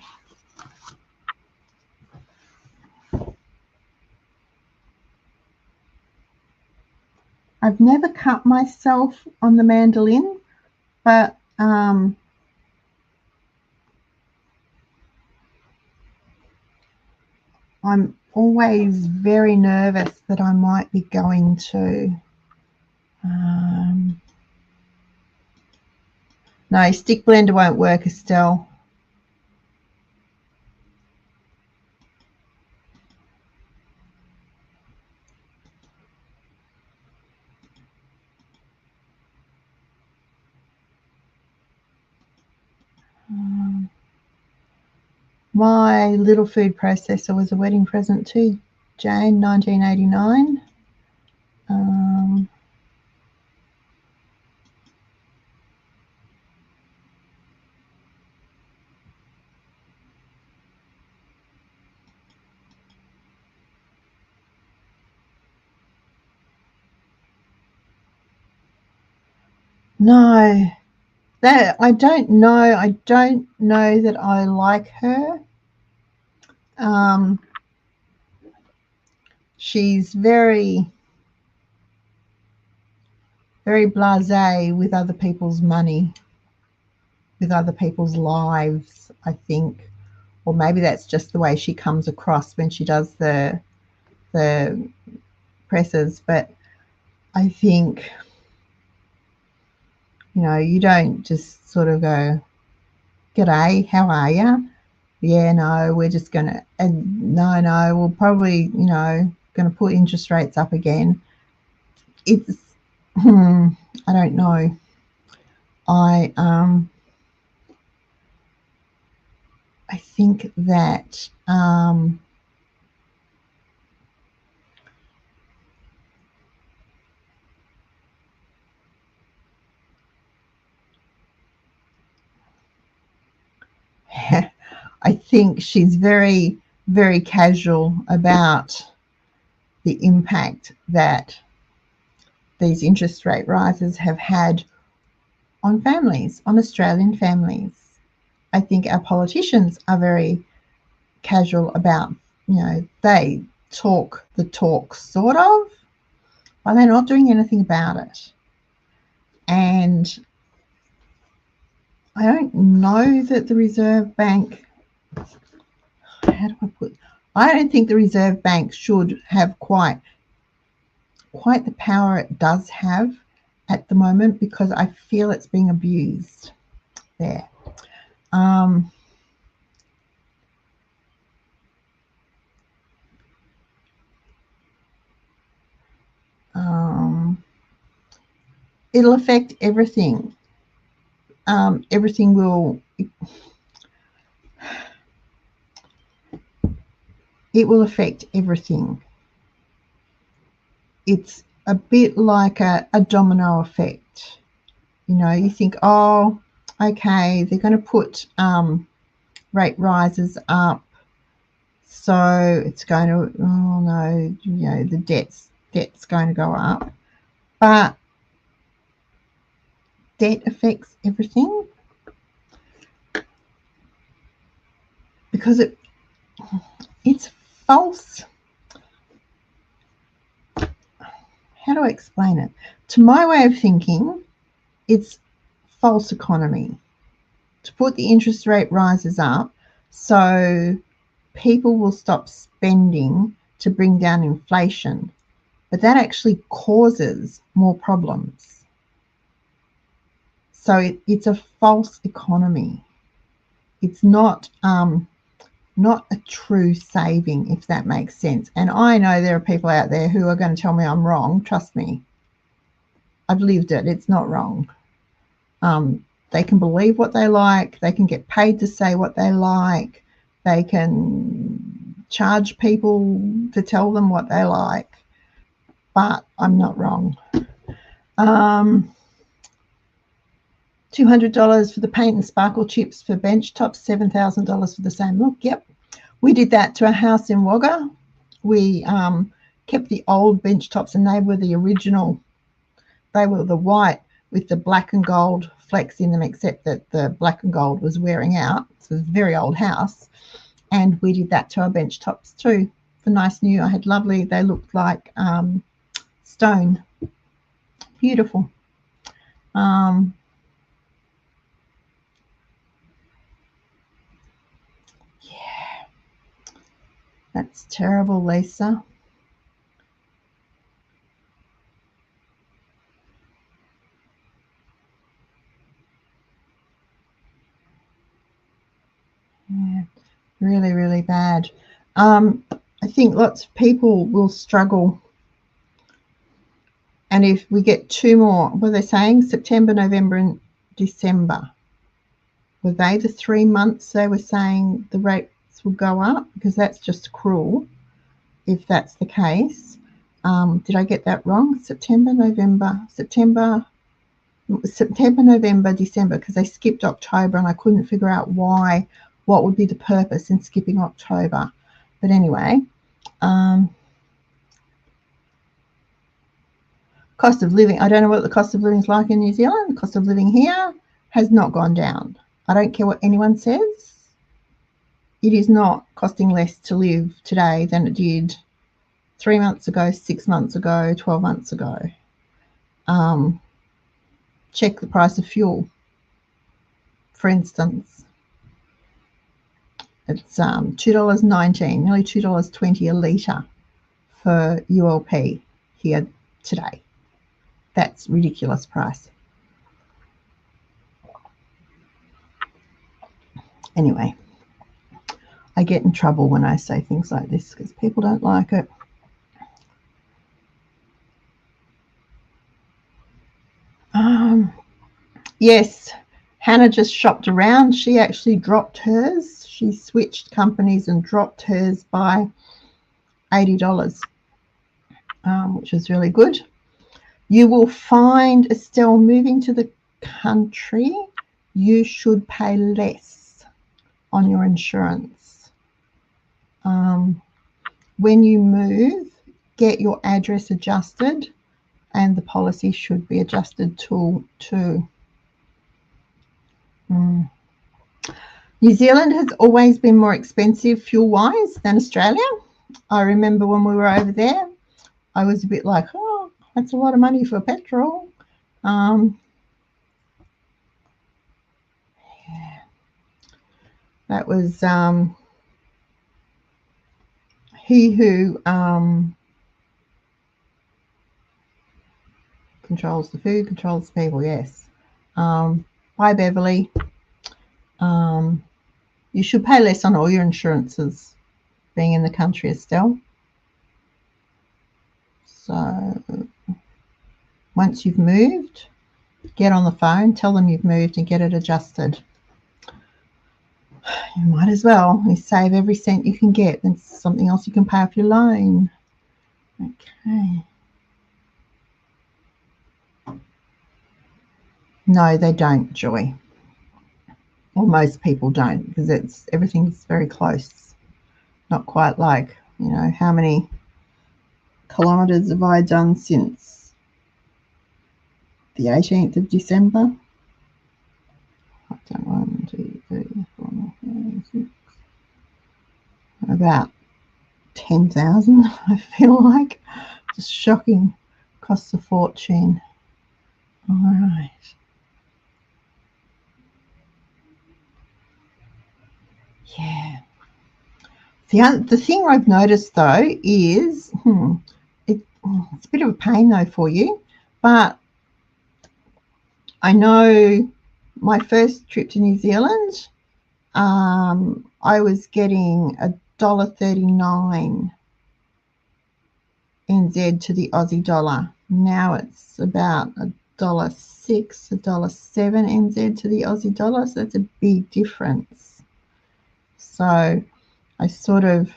I've never cut myself on the mandolin, but I'm always very nervous that I might be going to. No, stick blender won't work, Estelle. My little food processor was a wedding present to Jane, 1989. No, that I don't know. I don't know that I like her. She's very, very blasé with other people's money, with other people's lives, I think. Or maybe that's just the way she comes across when she does the presses. But I think, you know, you don't just sort of go, "G'day, how are you?" Yeah, no, we're just gonna, and no, we'll probably, you know, gonna put interest rates up again. It's, I don't know. I think that I think she's very, very casual about the impact that these interest rate rises have had on families, on Australian families. I think our politicians are very casual about, you know, they talk the talk sort of, but they're not doing anything about it. And I don't know that the Reserve Bank, how do I put, I don't think the Reserve Bank should have quite the power it does have at the moment, because I feel it's being abused there. It'll affect everything. Everything will, it will affect everything. It's a bit like a domino effect. You know, you think, oh, okay, they're going to put rate rises up, so it's going to, oh no, you know, the debt's going to go up. But debt affects everything, because it's false. How do I explain it? To my way of thinking, it's false economy to put the interest rate rises up so people will stop spending to bring down inflation, but that actually causes more problems. So it's a false economy. It's not a true saving, if that makes sense. And I know there are people out there who are going to tell me I'm wrong. Trust me, I've lived it. It's not wrong. They can believe what they like. They can get paid to say what they like. They can charge people to tell them what they like. But I'm not wrong. $200 for the paint and sparkle chips for bench tops, $7,000 for the same look. Yep. We did that to a house in Wagga. We kept the old bench tops, and they were the original. They were the white with the black and gold flecks in them, except that the black and gold was wearing out. So it was a very old house. And we did that to our bench tops too. For nice new, I had lovely, they looked like stone. Beautiful. Yeah. That's terrible, Lisa. Yeah, really, really bad. I think lots of people will struggle. And if we get two more, what are they saying? September, November, and December. Were they the 3 months they were saying the rates will go up? Because that's just cruel if that's the case. Did I get that wrong? September, November, November, December, because they skipped October and I couldn't figure out why, what would be the purpose in skipping October. But anyway, cost of living, I don't know what the cost of living is like in New Zealand. The cost of living here has not gone down. I don't care what anyone says. It is not costing less to live today than it did 3 months ago, 6 months ago, 12 months ago. Check the price of fuel, for instance. It's $2.19, nearly $2.20 a litre for ULP here today. That's ridiculous price. Anyway, I get in trouble when I say things like this because people don't like it. Yes, Hannah just shopped around. She actually dropped hers. She switched companies and dropped hers by $80, which is really good. You will find, Estelle, moving to the country, you should pay less on your insurance. When you move, get your address adjusted and the policy should be adjusted too. New Zealand has always been more expensive fuel-wise than Australia. I remember when we were over there, I was a bit like, oh, that's a lot of money for petrol. Yeah. That was he who controls the food, controls the people, yes. Hi, Beverly. You should pay less on all your insurances being in the country, Estelle. So once you've moved, get on the phone, tell them you've moved and get it adjusted. You might as well. You save every cent you can get. Then something else you can pay off your loan. Okay. No, they don't, Joy. Well, most people don't because everything's very close. Not quite like, how many kilometres have I done since the 18th of December? I've done 1, 2, 3, 4, 5, 6, about 10,000, I feel like. Just shocking. Costs a fortune. All right. Yeah. The thing I've noticed, though, is it's a bit of a pain, though, for you. But I know my first trip to New Zealand, I was getting $1.39 NZ to the Aussie dollar. Now it's about $1.06, $1.07 NZ to the Aussie dollar. So that's a big difference. So I sort of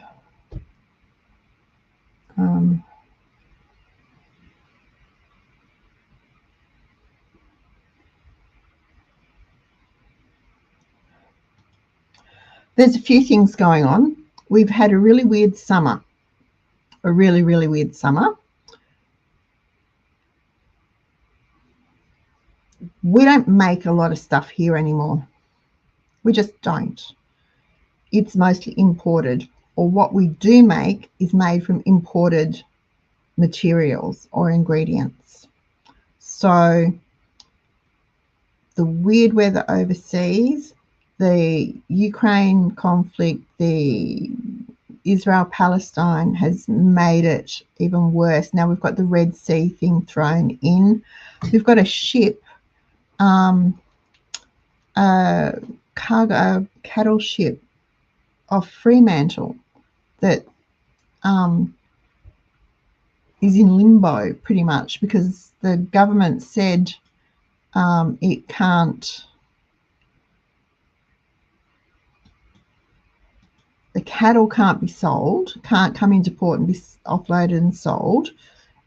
there's a few things going on. We've had a really weird summer, a really, really weird summer. We don't make a lot of stuff here anymore. We just don't. It's mostly imported, or what we do make is made from imported materials or ingredients. So the weird weather overseas, the Ukraine conflict, the Israel-Palestine has made it even worse. Now we've got the Red Sea thing thrown in. We've got a ship, a cattle ship off Fremantle that is in limbo pretty much because the government said it can't. The cattle can't be sold, can't come into port and be offloaded and sold,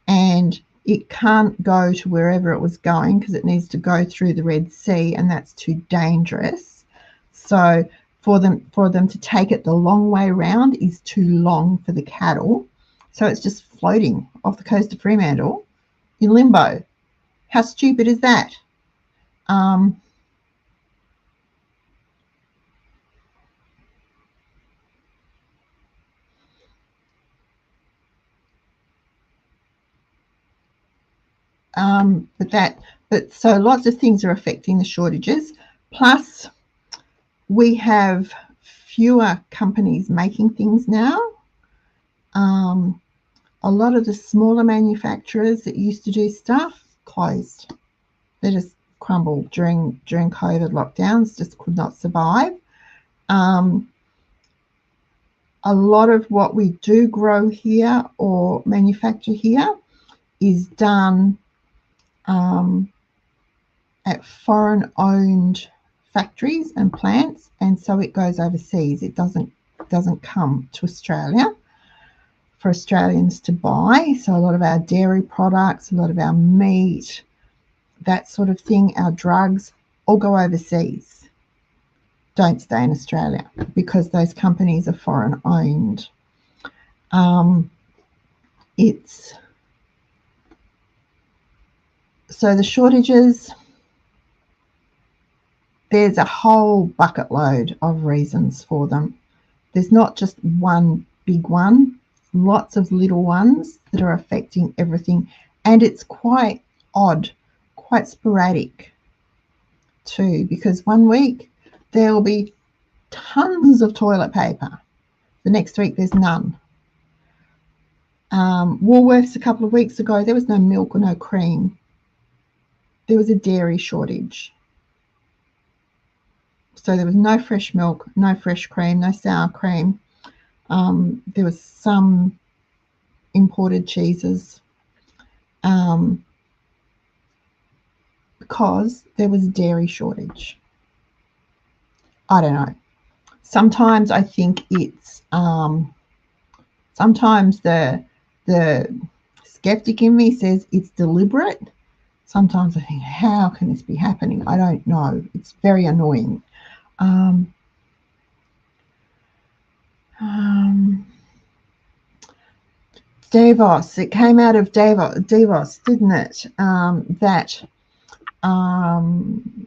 and it can't go to wherever it was going because it needs to go through the Red Sea, and that's too dangerous. So for them to take it the long way around is too long for the cattle. So it's just floating off the coast of Fremantle in limbo. How stupid is that? But so lots of things are affecting the shortages. Plus, we have fewer companies making things now. A lot of the smaller manufacturers that used to do stuff closed. They just crumbled during COVID lockdowns, just could not survive. A lot of what we do grow here or manufacture here is done at foreign-owned factories and plants, and so it goes overseas. It doesn't come to Australia for Australians to buy. So a lot of our dairy products, a lot of our meat, that sort of thing, our drugs, all go overseas. Don't stay in Australia because those companies are foreign-owned. So the shortages, there's a whole bucket load of reasons for them. There's not just one big one, lots of little ones that are affecting everything. And it's quite odd, quite sporadic too, because one week there'll be tons of toilet paper. The next week there's none. Woolworths a couple of weeks ago, there was no milk or no cream. There was a dairy shortage. So there was no fresh milk, no fresh cream, no sour cream. There was some imported cheeses because there was a dairy shortage. I don't know. Sometimes I think it's sometimes the skeptic in me says it's deliberate. Sometimes I think, how can this be happening? I don't know. It's very annoying. Davos, it came out of Davos, didn't it? That home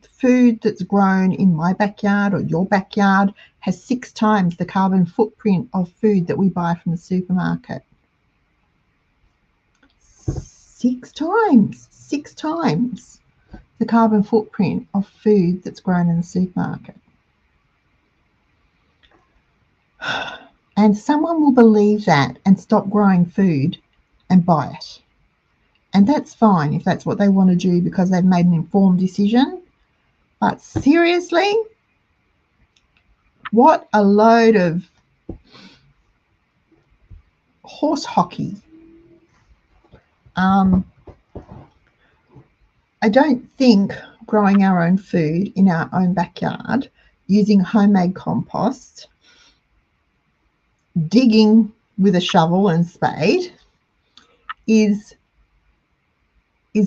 food that's grown in my backyard or your backyard has 6 times the carbon footprint of food that we buy from the supermarket. 6 times the carbon footprint of food that's grown in the supermarket. And someone will believe that and stop growing food and buy it. And that's fine if that's what they want to do because they've made an informed decision. But seriously, what a load of horse hockey. I don't think growing our own food in our own backyard, using homemade compost, digging with a shovel and spade is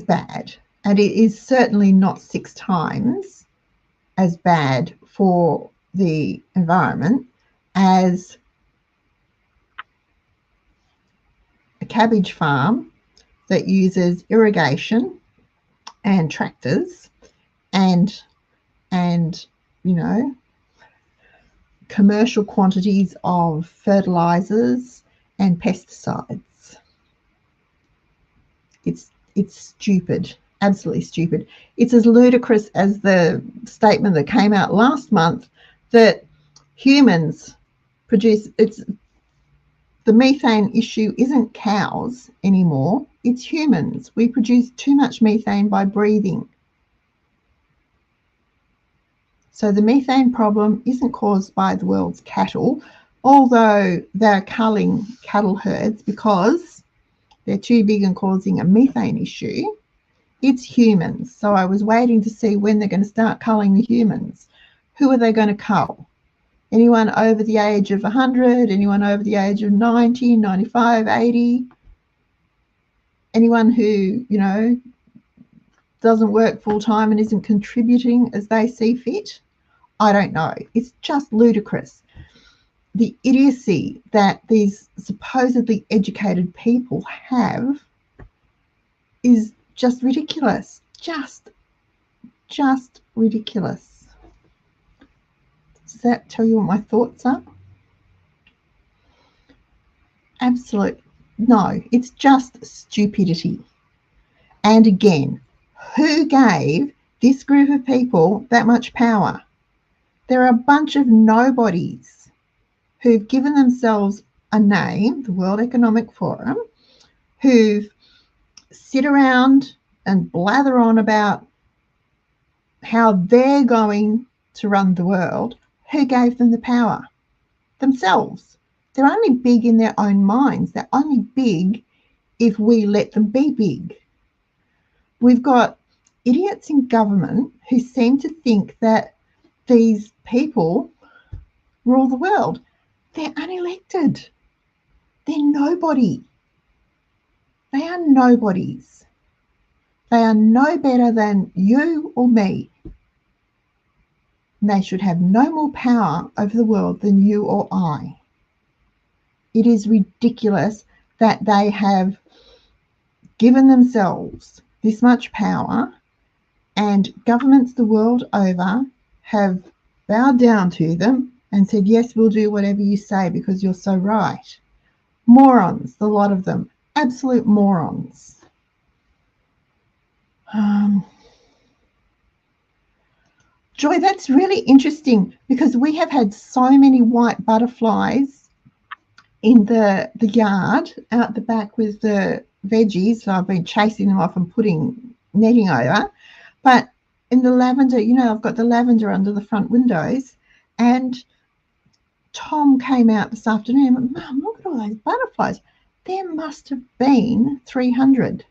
bad. And it is certainly not 6 times as bad for the environment as a cabbage farm that uses irrigation and tractors and you know, commercial quantities of fertilizers and pesticides. It's stupid, absolutely stupid. It's as ludicrous as the statement that came out last month that humans produce, it's the methane issue isn't cows anymore, it's humans. We produce too much methane by breathing. So the methane problem isn't caused by the world's cattle, although they're culling cattle herds because they're too big and causing a methane issue. It's humans. So I was waiting to see when they're going to start culling the humans. Who are they going to cull? Anyone over the age of 100? Anyone over the age of 90, 95, 80? Anyone who, doesn't work full time and isn't contributing as they see fit? I don't know. It's just ludicrous. The idiocy that these supposedly educated people have is just ridiculous. Just ridiculous. Does that tell you what my thoughts are? Absolute. No, it's just stupidity. And again, who gave this group of people that much power? They're a bunch of nobodies who've given themselves a name, the World Economic Forum, who've sit around and blather on about how they're going to run the world. Who gave them the power? Themselves. They're only big in their own minds. They're only big if we let them be big. We've got idiots in government who seem to think that these people rule the world. They're unelected. They're nobody. They are nobodies. They are no better than you or me. And they should have no more power over the world than you or I. It is ridiculous that they have given themselves this much power, and governments the world over have bowed down to them and said, yes, we'll do whatever you say because you're so right. Morons, the lot of them. Absolute morons. Joy, that's really interesting because we have had so many white butterflies in the yard out the back with the veggies. So I've been chasing them off and putting netting over. But in the lavender, I've got the lavender under the front windows, and Tom came out this afternoon and went, Mum, look at all those butterflies. There must have been 300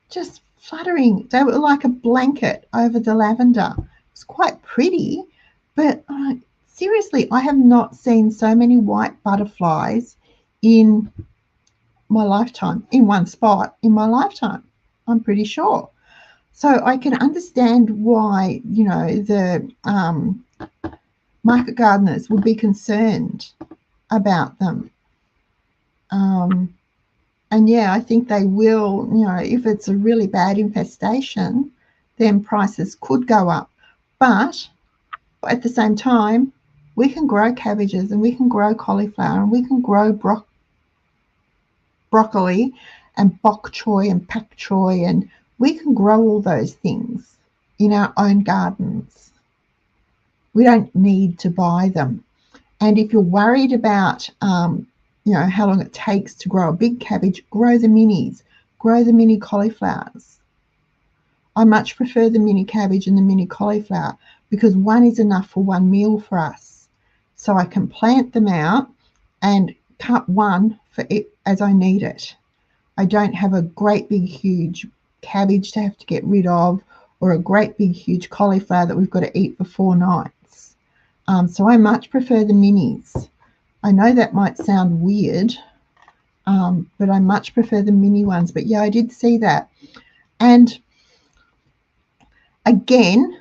just fluttering. They were like a blanket over the lavender. It's quite pretty, but seriously, I have not seen so many white butterflies in my lifetime, in one spot in my lifetime, I'm pretty sure. So I can understand why, the market gardeners would be concerned about them. And yeah, I think they will, if it's a really bad infestation, then prices could go up. But at the same time, we can grow cabbages and we can grow cauliflower and we can grow broccoli and bok choy and pak choy, and we can grow all those things in our own gardens. We don't need to buy them. And if you're worried about how long it takes to grow a big cabbage, grow the minis, grow the mini cauliflowers. I much prefer the mini cabbage and the mini cauliflower because one is enough for one meal for us. So I can plant them out and cut one for it as I need it. I don't have a great big huge cabbage to have to get rid of, or a great big huge cauliflower that we've got to eat for 4 nights. So I much prefer the minis. I know that might sound weird, but I much prefer the mini ones. But yeah, I did see that. And again,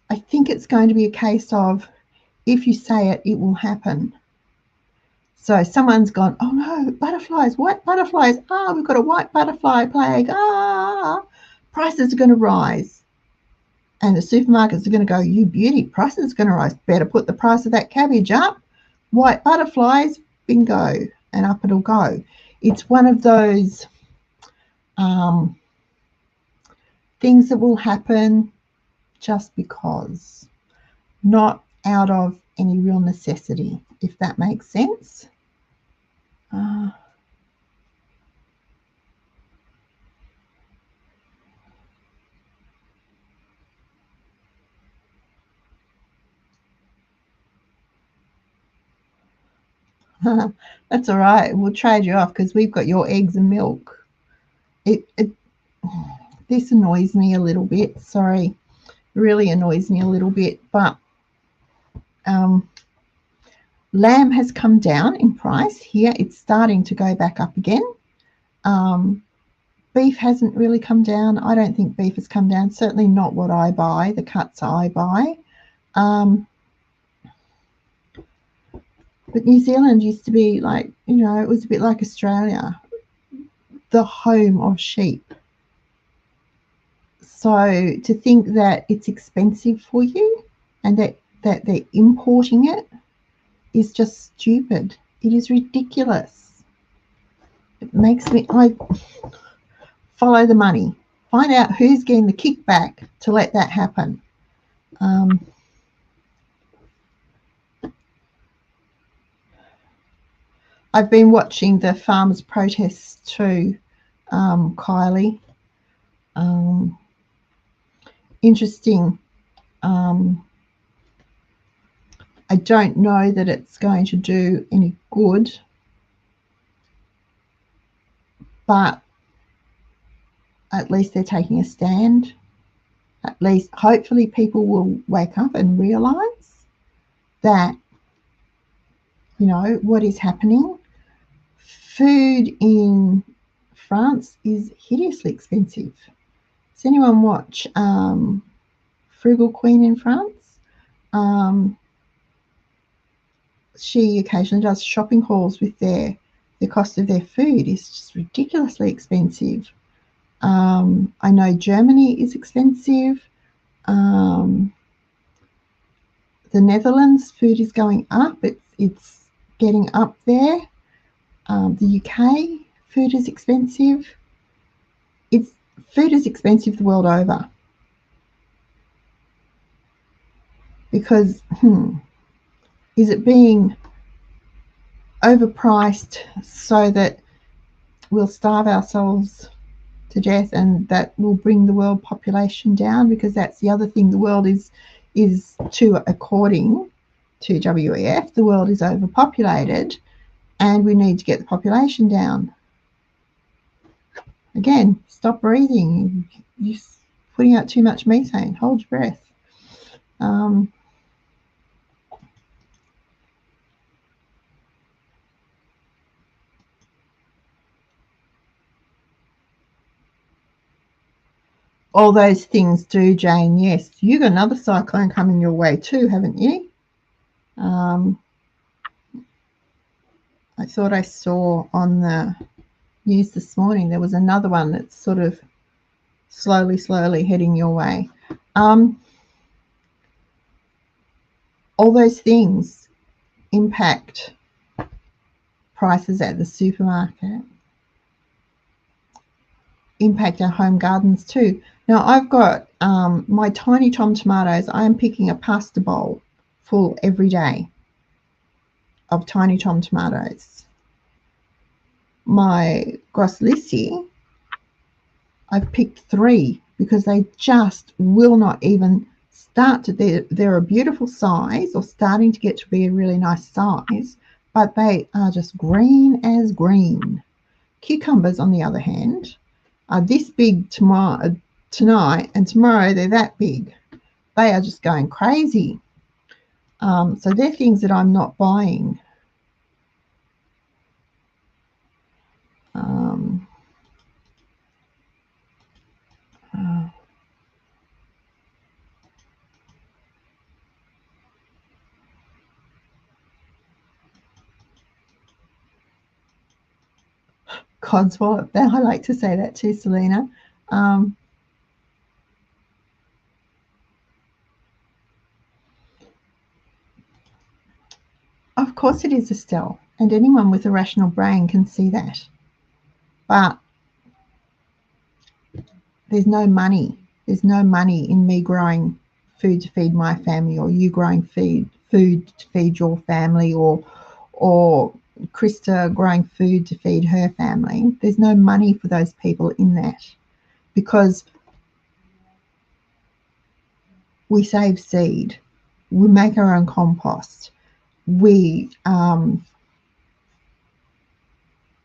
I think it's going to be a case of if you say it, it will happen. So someone's gone, oh no, butterflies, white butterflies. We've got a white butterfly plague. Prices are going to rise. And the supermarkets are going to go, you beauty, prices are going to rise. Better put the price of that cabbage up. White butterflies, bingo, and up it'll go. It's one of those things that will happen just because, not out of any real necessity. if that makes sense. That's all right. We'll trade you off because we've got your eggs and milk. This annoys me a little bit. Sorry, really annoys me a little bit. But lamb has come down in price. Here it's starting to go back up again. Beef hasn't really come down. I don't think beef has come down. Certainly not what I buy, the cuts I buy. But New Zealand used to be like, you know, it was a bit like Australia, the home of sheep. So to think that it's expensive for you and that they're importing it is just stupid. It is ridiculous. It makes me, I follow the money. Find out who's getting the kickback to let that happen. I've been watching the farmers' protests too, Kylie. Interesting. I don't know that it's going to do any good, but at least they're taking a stand. At least, hopefully, people will wake up and realise that, you know, what is happening. Food in France is hideously expensive. Does anyone watch Frugal Queen in France? She occasionally does shopping hauls with the cost of their food is just ridiculously expensive. I know Germany is expensive. The Netherlands, food is going up. It's getting up there. The UK, food is expensive. Food is expensive the world over. Because, is it being overpriced so that we'll starve ourselves to death and that will bring the world population down? Because that's the other thing. The world is according to WEF, the world is overpopulated and we need to get the population down. Again, stop breathing. You're putting out too much methane. Hold your breath. All those things do, Jane. Yes, you got another cyclone coming your way too, haven't you? I thought I saw on the news this morning there was another one that's sort of slowly heading your way. All those things impact prices at the supermarket, impact our home gardens too. Now I've got my Tiny Tom tomatoes. I am picking a pasta bowl full every day of Tiny Tom tomatoes. My Grosselissi, I've picked 3 because they just will not even start to, they're a beautiful size or starting to get to be a really nice size, but they are just green as green. Cucumbers, on the other hand, are this big tonight, and tomorrow they're that big. They are just going crazy. So they're things that I'm not buying. Codswallop. I like to say that too, Selena. Of course it is, Estelle, and anyone with a rational brain can see that. But there's no money. There's no money in me growing food to feed my family or you growing food food to feed your family, or Krista growing food to feed her family. There's no money for those people in that, because we save seed, we make our own compost, we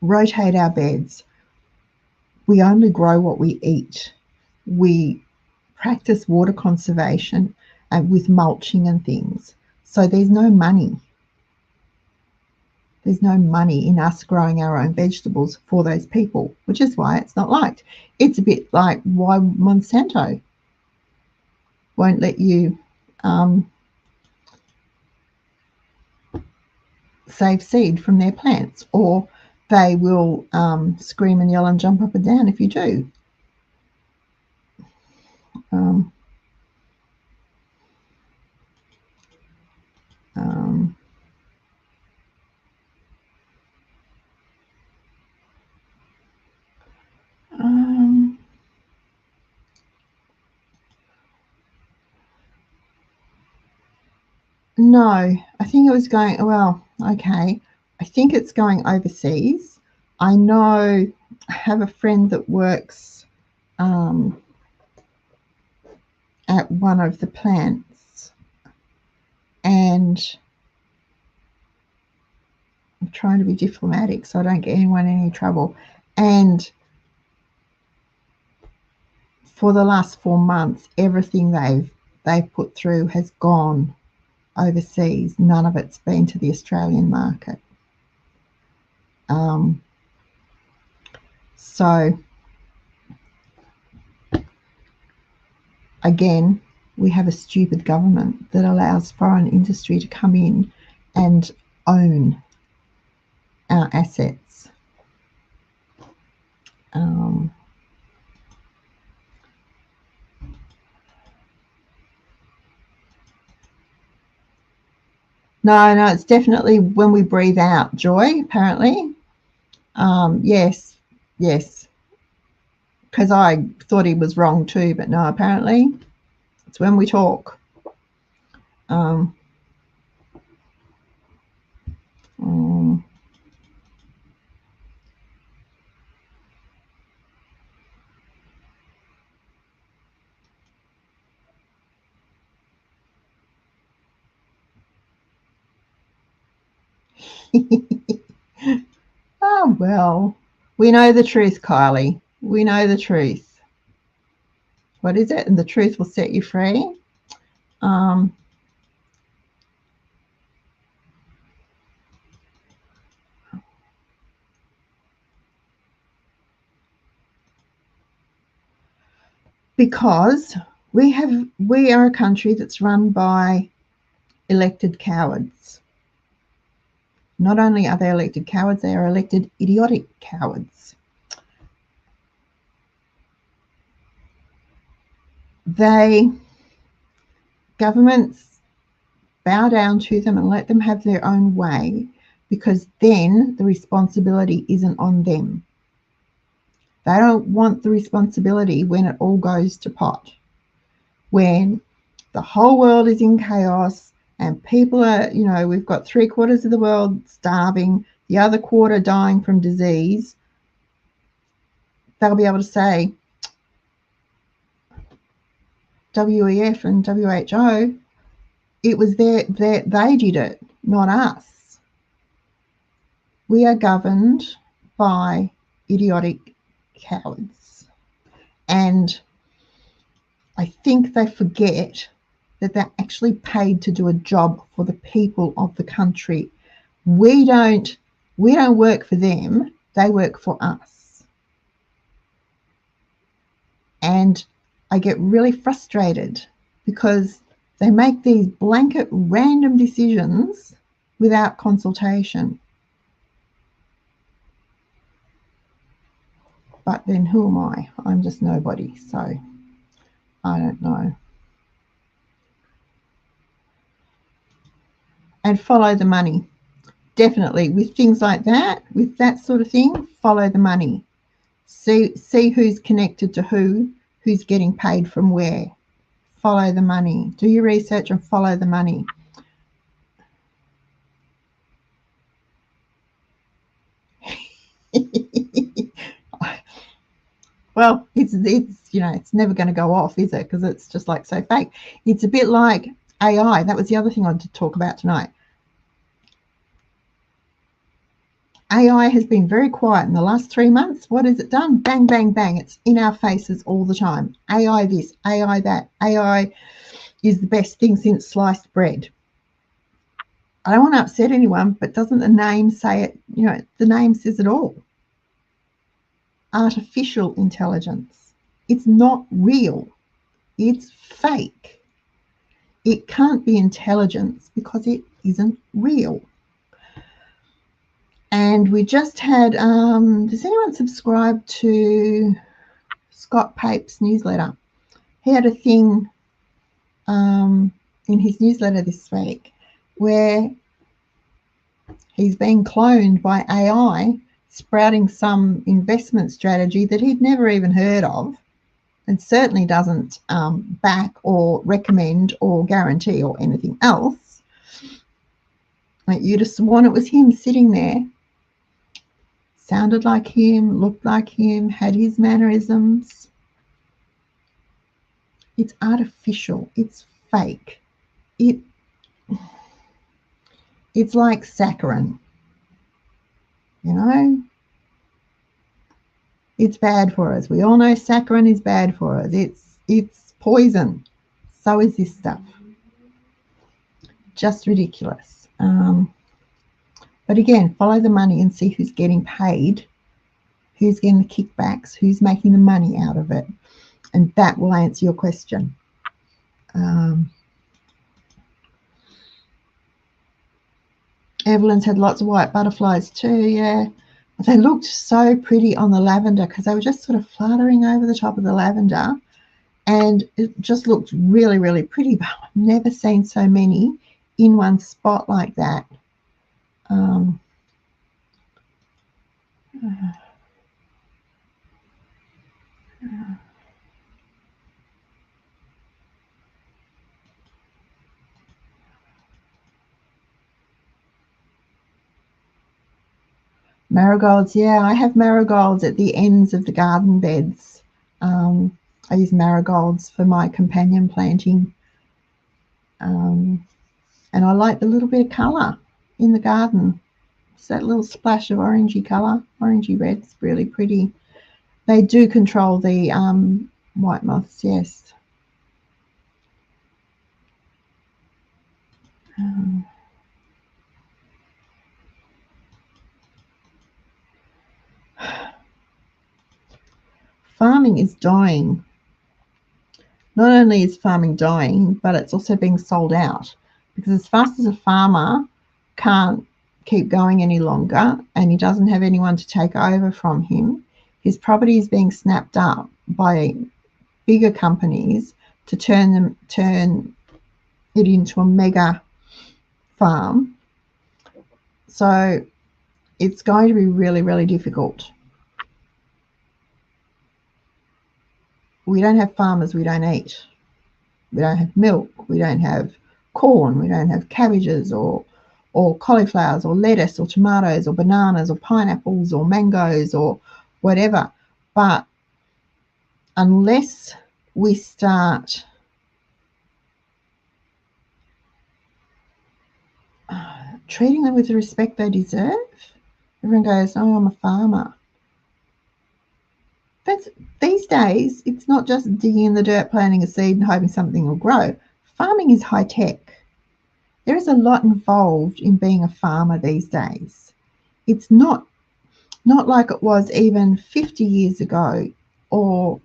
rotate our beds, we only grow what we eat, we practice water conservation and with mulching and things. So there's no money. There's no money in us growing our own vegetables for those people, which is why it's not liked. It's a bit like why Monsanto won't let you save seed from their plants, or they will scream and yell and jump up and down if you do. No, I think it was going, well, okay. I think it's going overseas. I know I have a friend that works at one of the plants, and I'm trying to be diplomatic so I don't get anyone in any trouble. And for the last 4 months, everything they've put through has gone overseas. None of it's been to the Australian market. So again, we have a stupid government that allows foreign industry to come in and own our assets. No, it's definitely when we breathe out, Joy, apparently. Yes, because I thought he was wrong too, but no, apparently it's when we talk. Oh, well, we know the truth, Kylie. We know the truth. What is it? And the truth will set you free. Because we are a country that's run by elected cowards. Not only are they elected cowards, they are elected idiotic cowards. Governments bow down to them and let them have their own way, because then the responsibility isn't on them. They don't want the responsibility when it all goes to pot, when the whole world is in chaos and people are, we've got 3/4 of the world starving, the other quarter dying from disease. They'll be able to say, WEF and WHO, it was they did it, not us. We are governed by idiotic cowards. And I think they forget that they're actually paid to do a job for the people of the country. We don't work for them, they work for us. And I get really frustrated because they make these blanket random decisions without consultation. But then who am I? I'm just nobody, so I don't know. And follow the money. Definitely, with things like that, with that sort of thing, follow the money. See who's connected to who's getting paid from where. Follow the money. Do your research and follow the money. Well, it's it's never going to go off, is it? Because it's just like so fake. It's a bit like AI. That was the other thing I wanted to talk about tonight. AI has been very quiet in the last 3 months. What has it done? Bang, bang, bang. It's in our faces all the time. AI this, AI that. AI is the best thing since sliced bread. I don't want to upset anyone, but doesn't the name say it? The name says it all. Artificial intelligence. It's not real. It's fake. It can't be intelligence because it isn't real. And we just had, does anyone subscribe to Scott Pape's newsletter? He had a thing in his newsletter this week where he's being cloned by AI, sprouting some investment strategy that he'd never even heard of, and certainly doesn't back or recommend or guarantee or anything else. Like, you'd have sworn it was him sitting there. Sounded like him, looked like him, had his mannerisms. It's artificial. It's fake. It's like saccharin. It's bad for us. We all know saccharin is bad for us. It's poison. So is this stuff. Just ridiculous. But again, follow the money and see who's getting paid, who's getting the kickbacks, who's making the money out of it. And that will answer your question. Evelyn's had lots of white butterflies too, yeah. They looked so pretty on the lavender because they were just sort of fluttering over the top of the lavender. And it just looked really, really pretty. But I've never seen so many in one spot like that. Marigolds, yeah, I have marigolds at the ends of the garden beds. I use marigolds for my companion planting. And I like the little bit of colour in the garden. It's that little splash of orangey colour, orangey red. It's really pretty. They do control the white moths, yes. Farming is dying. Not only is farming dying, but it's also being sold out, because as fast as a farmer can't keep going any longer and he doesn't have anyone to take over from him, his property is being snapped up by bigger companies to turn it into a mega farm. So it's going to be really, really difficult. We don't have farmers, we don't eat. We don't have milk, we don't have corn, we don't have cabbages or cauliflowers or lettuce or tomatoes or bananas or pineapples or mangoes or whatever. But unless we start treating them with the respect they deserve, everyone goes, oh, I'm a farmer. These days, it's not just digging in the dirt, planting a seed and hoping something will grow. Farming is high tech. There is a lot involved in being a farmer these days. It's not like it was even 50 years ago, or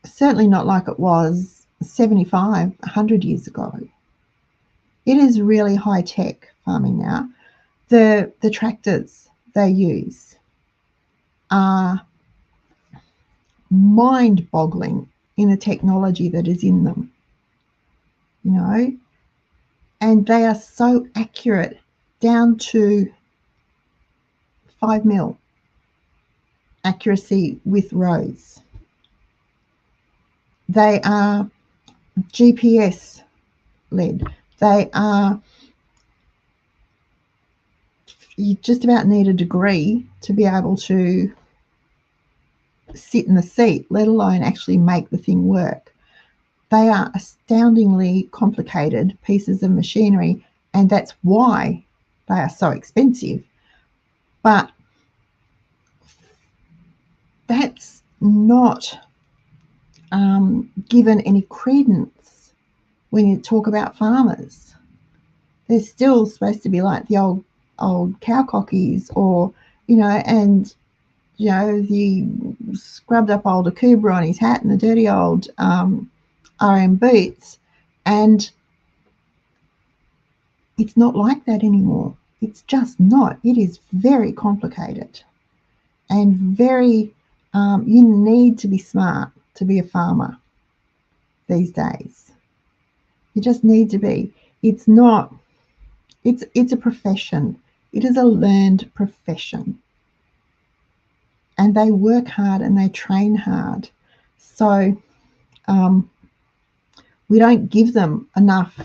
certainly not like it was 75, 100 years ago. It is really high tech farming now. The tractors they use are mind-boggling in the technology that is in them, and they are so accurate down to 5 mil accuracy with rows. They are GPS led. You just about need a degree to be able to sit in the seat, let alone actually make the thing work. They are astoundingly complicated pieces of machinery, and that's why they are so expensive. But that's not given any credence when you talk about farmers. They're still supposed to be like the old cowcockies, or and the scrubbed up old Akubra on his hat and the dirty old RM boots. And it's not like that anymore. It's just not. It is very complicated and very, you need to be smart to be a farmer these days. You just need to be. It's not, it's a profession. It is a learned profession. And they work hard and they train hard. So we don't give them enough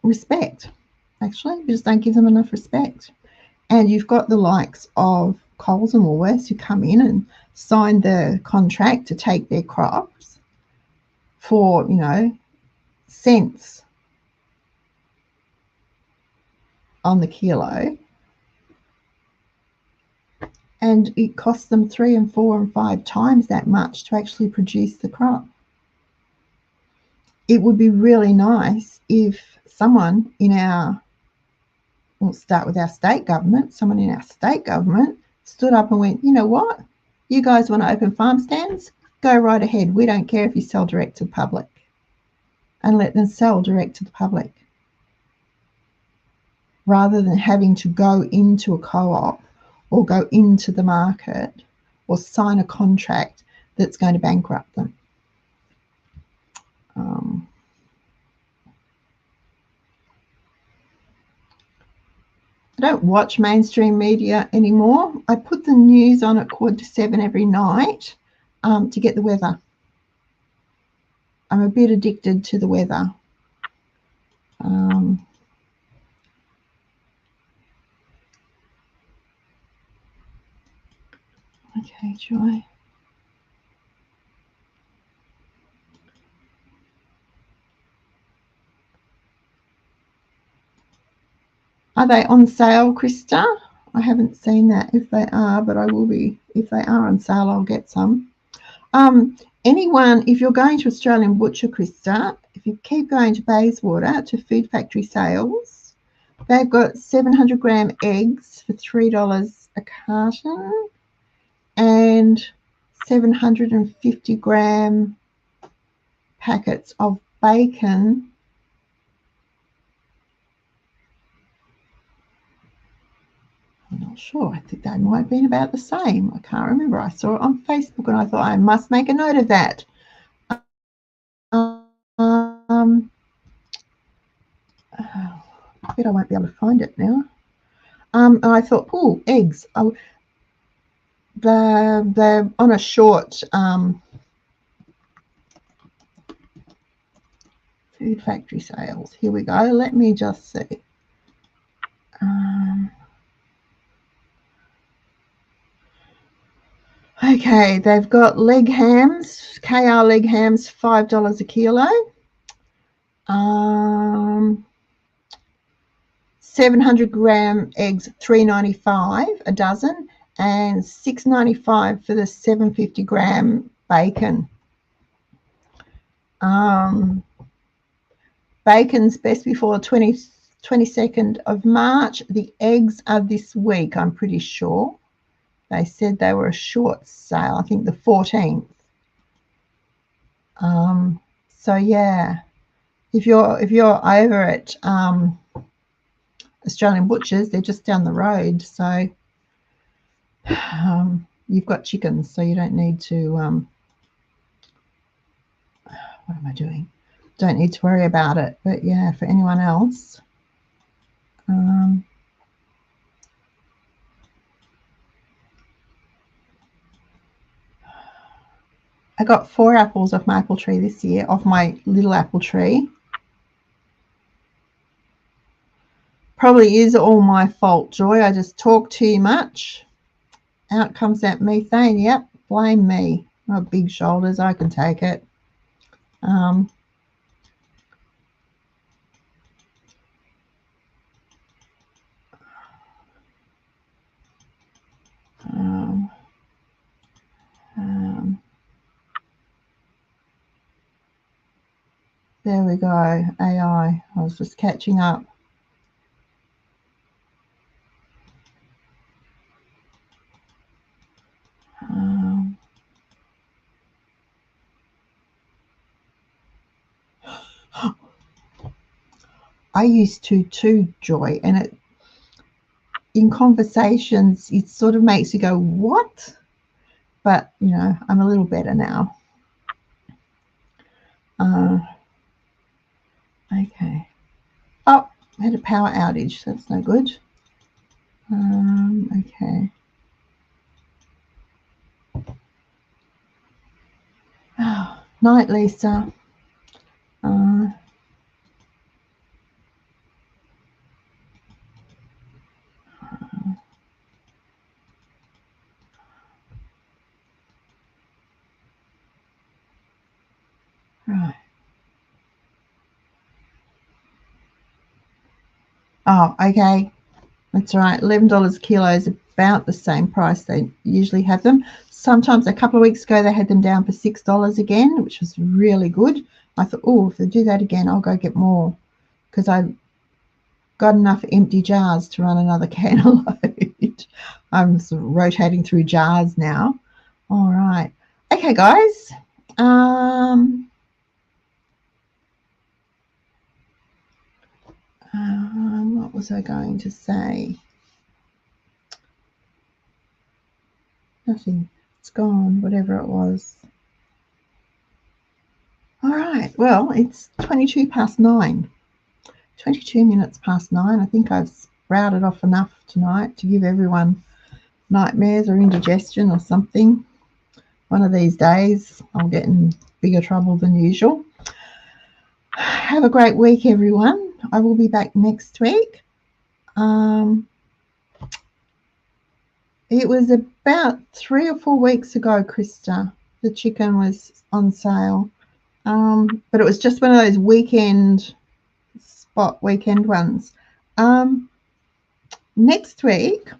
respect. Actually, we just don't give them enough respect. And you've got the likes of Coles and Woolworths who come in and sign the contract to take their crops for, cents on the kilo. And it costs them 3 and 4 and 5 times that much to actually produce the crop. It would be really nice if someone we'll start with our state government, someone in our state government stood up and went, you know what? You guys want to open farm stands? Go right ahead. We don't care if you sell direct to the public. And let them sell direct to the public, rather than having to go into a co-op or go into the market or sign a contract that's going to bankrupt them. I don't watch mainstream media anymore. I put the news on at 6:45 every night to get the weather. I'm a bit addicted to the weather. Okay, Joy. Are they on sale, Krista? I haven't seen that. If they are, but I will be. If they are on sale, I'll get some. Anyone, if you're going to Australian Butcher, Krista, if you keep going to Bayswater to Food Factory Sales, they've got 700-gram eggs for $3 a carton and 750-gram packets of bacon. I'm not sure. I think they might have been about the same. I can't remember. I saw it on Facebook and I thought I must make a note of that. I bet I won't be able to find it now. And I thought, oh, eggs. They're on a short Food Factory Sales. Here we go. Let me just see. Okay, they've got leg hams, KR leg hams, $5 a kilo. 700-gram eggs, $3.95 a dozen, and $6.95 for the 750-gram bacon. Bacon's best before 22nd of March. The eggs are this week, I'm pretty sure. They said they were a short sale, I think the 14th. So yeah, if you're over at Australian Butchers, they're just down the road. So you've got chickens, so you don't need to. What am I doing? Don't need to worry about it. But yeah, for anyone else. I got 4 apples off my apple tree this year, off my little apple tree. Probably is all my fault, Joy. I just talk too much. Out comes that methane. Yep, blame me. My big shoulders, I can take it. Um, um, um, there we go. AI. I was just catching up. I used to too, Joy, and it in conversations it sort of makes you go, what? But you know, I'm a little better now. Okay. Oh, I had a power outage. That's no good. Okay. Oh, night, Lisa. Right. Oh, okay. That's right. $11 a kilo is about the same price they usually have them. Sometimes a couple of weeks ago they had them down for $6 again, which was really good. I thought, oh, if they do that again, I'll go get more because I've got enough empty jars to run another cantaloupe. I'm sort of rotating through jars now. All right. Okay, guys. What was I going to say? Nothing. It's gone, whatever it was. All right. Well, it's 22 past 9. 22 minutes past 9. I think I've sprouted off enough tonight to give everyone nightmares or indigestion or something. One of these days I'll get in bigger trouble than usual. Have a great week, everyone. I will be back next week. It was about 3 or 4 weeks ago, Krista, the chicken was on sale. But it was just one of those weekend ones. Next week,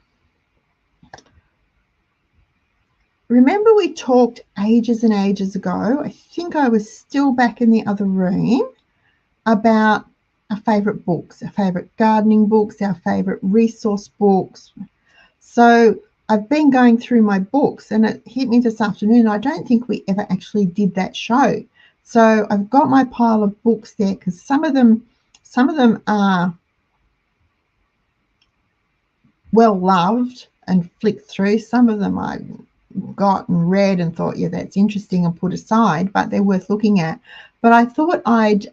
remember we talked ages and ages ago, I think I was still back in the other room, about our favourite books, our favourite gardening books, our favourite resource books. So I've been going through my books and it hit me this afternoon. I don't think we ever actually did that show. So I've got my pile of books there because some of them are well loved and flicked through. Some of them I got and read and thought, yeah, that's interesting, and put aside, but they're worth looking at. But I thought I'd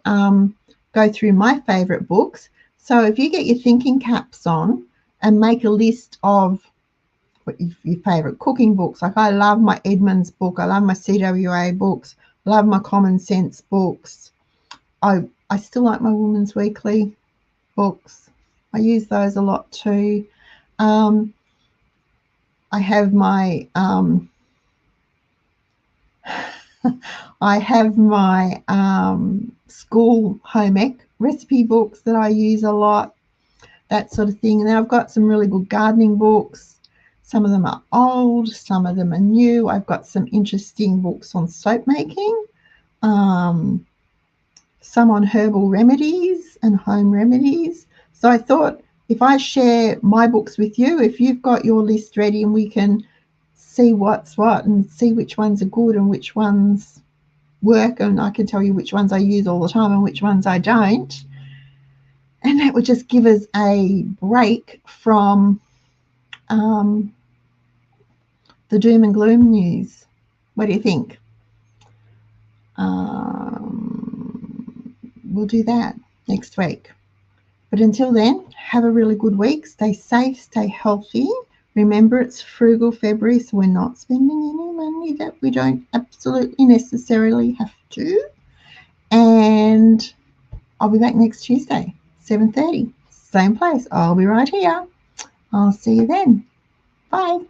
go through my favourite books. So if you get your thinking caps on and make a list of what your favourite cooking books, like I love my Edmonds book, I love my CWA books, I love my Common Sense books. I still like my Woman's Weekly books. I use those a lot too. I have my school home ec recipe books that I use a lot, that sort of thing. And then I've got some really good gardening books. Some of them are old, some of them are new. I've got some interesting books on soap making, some on herbal remedies and home remedies. So I thought if I share my books with you, if you've got your list ready, and we can see what's what and see which ones are good and which ones work, and I can tell you which ones I use all the time and which ones I don't. And that would just give us a break from the doom and gloom news. What do you think? We'll do that next week. But until then, have a really good week. Stay safe, stay healthy. Remember, it's frugal February, so we're not spending any money that we don't absolutely necessarily have to. And I'll be back next Tuesday, 7:30, same place. I'll be right here. I'll see you then. Bye.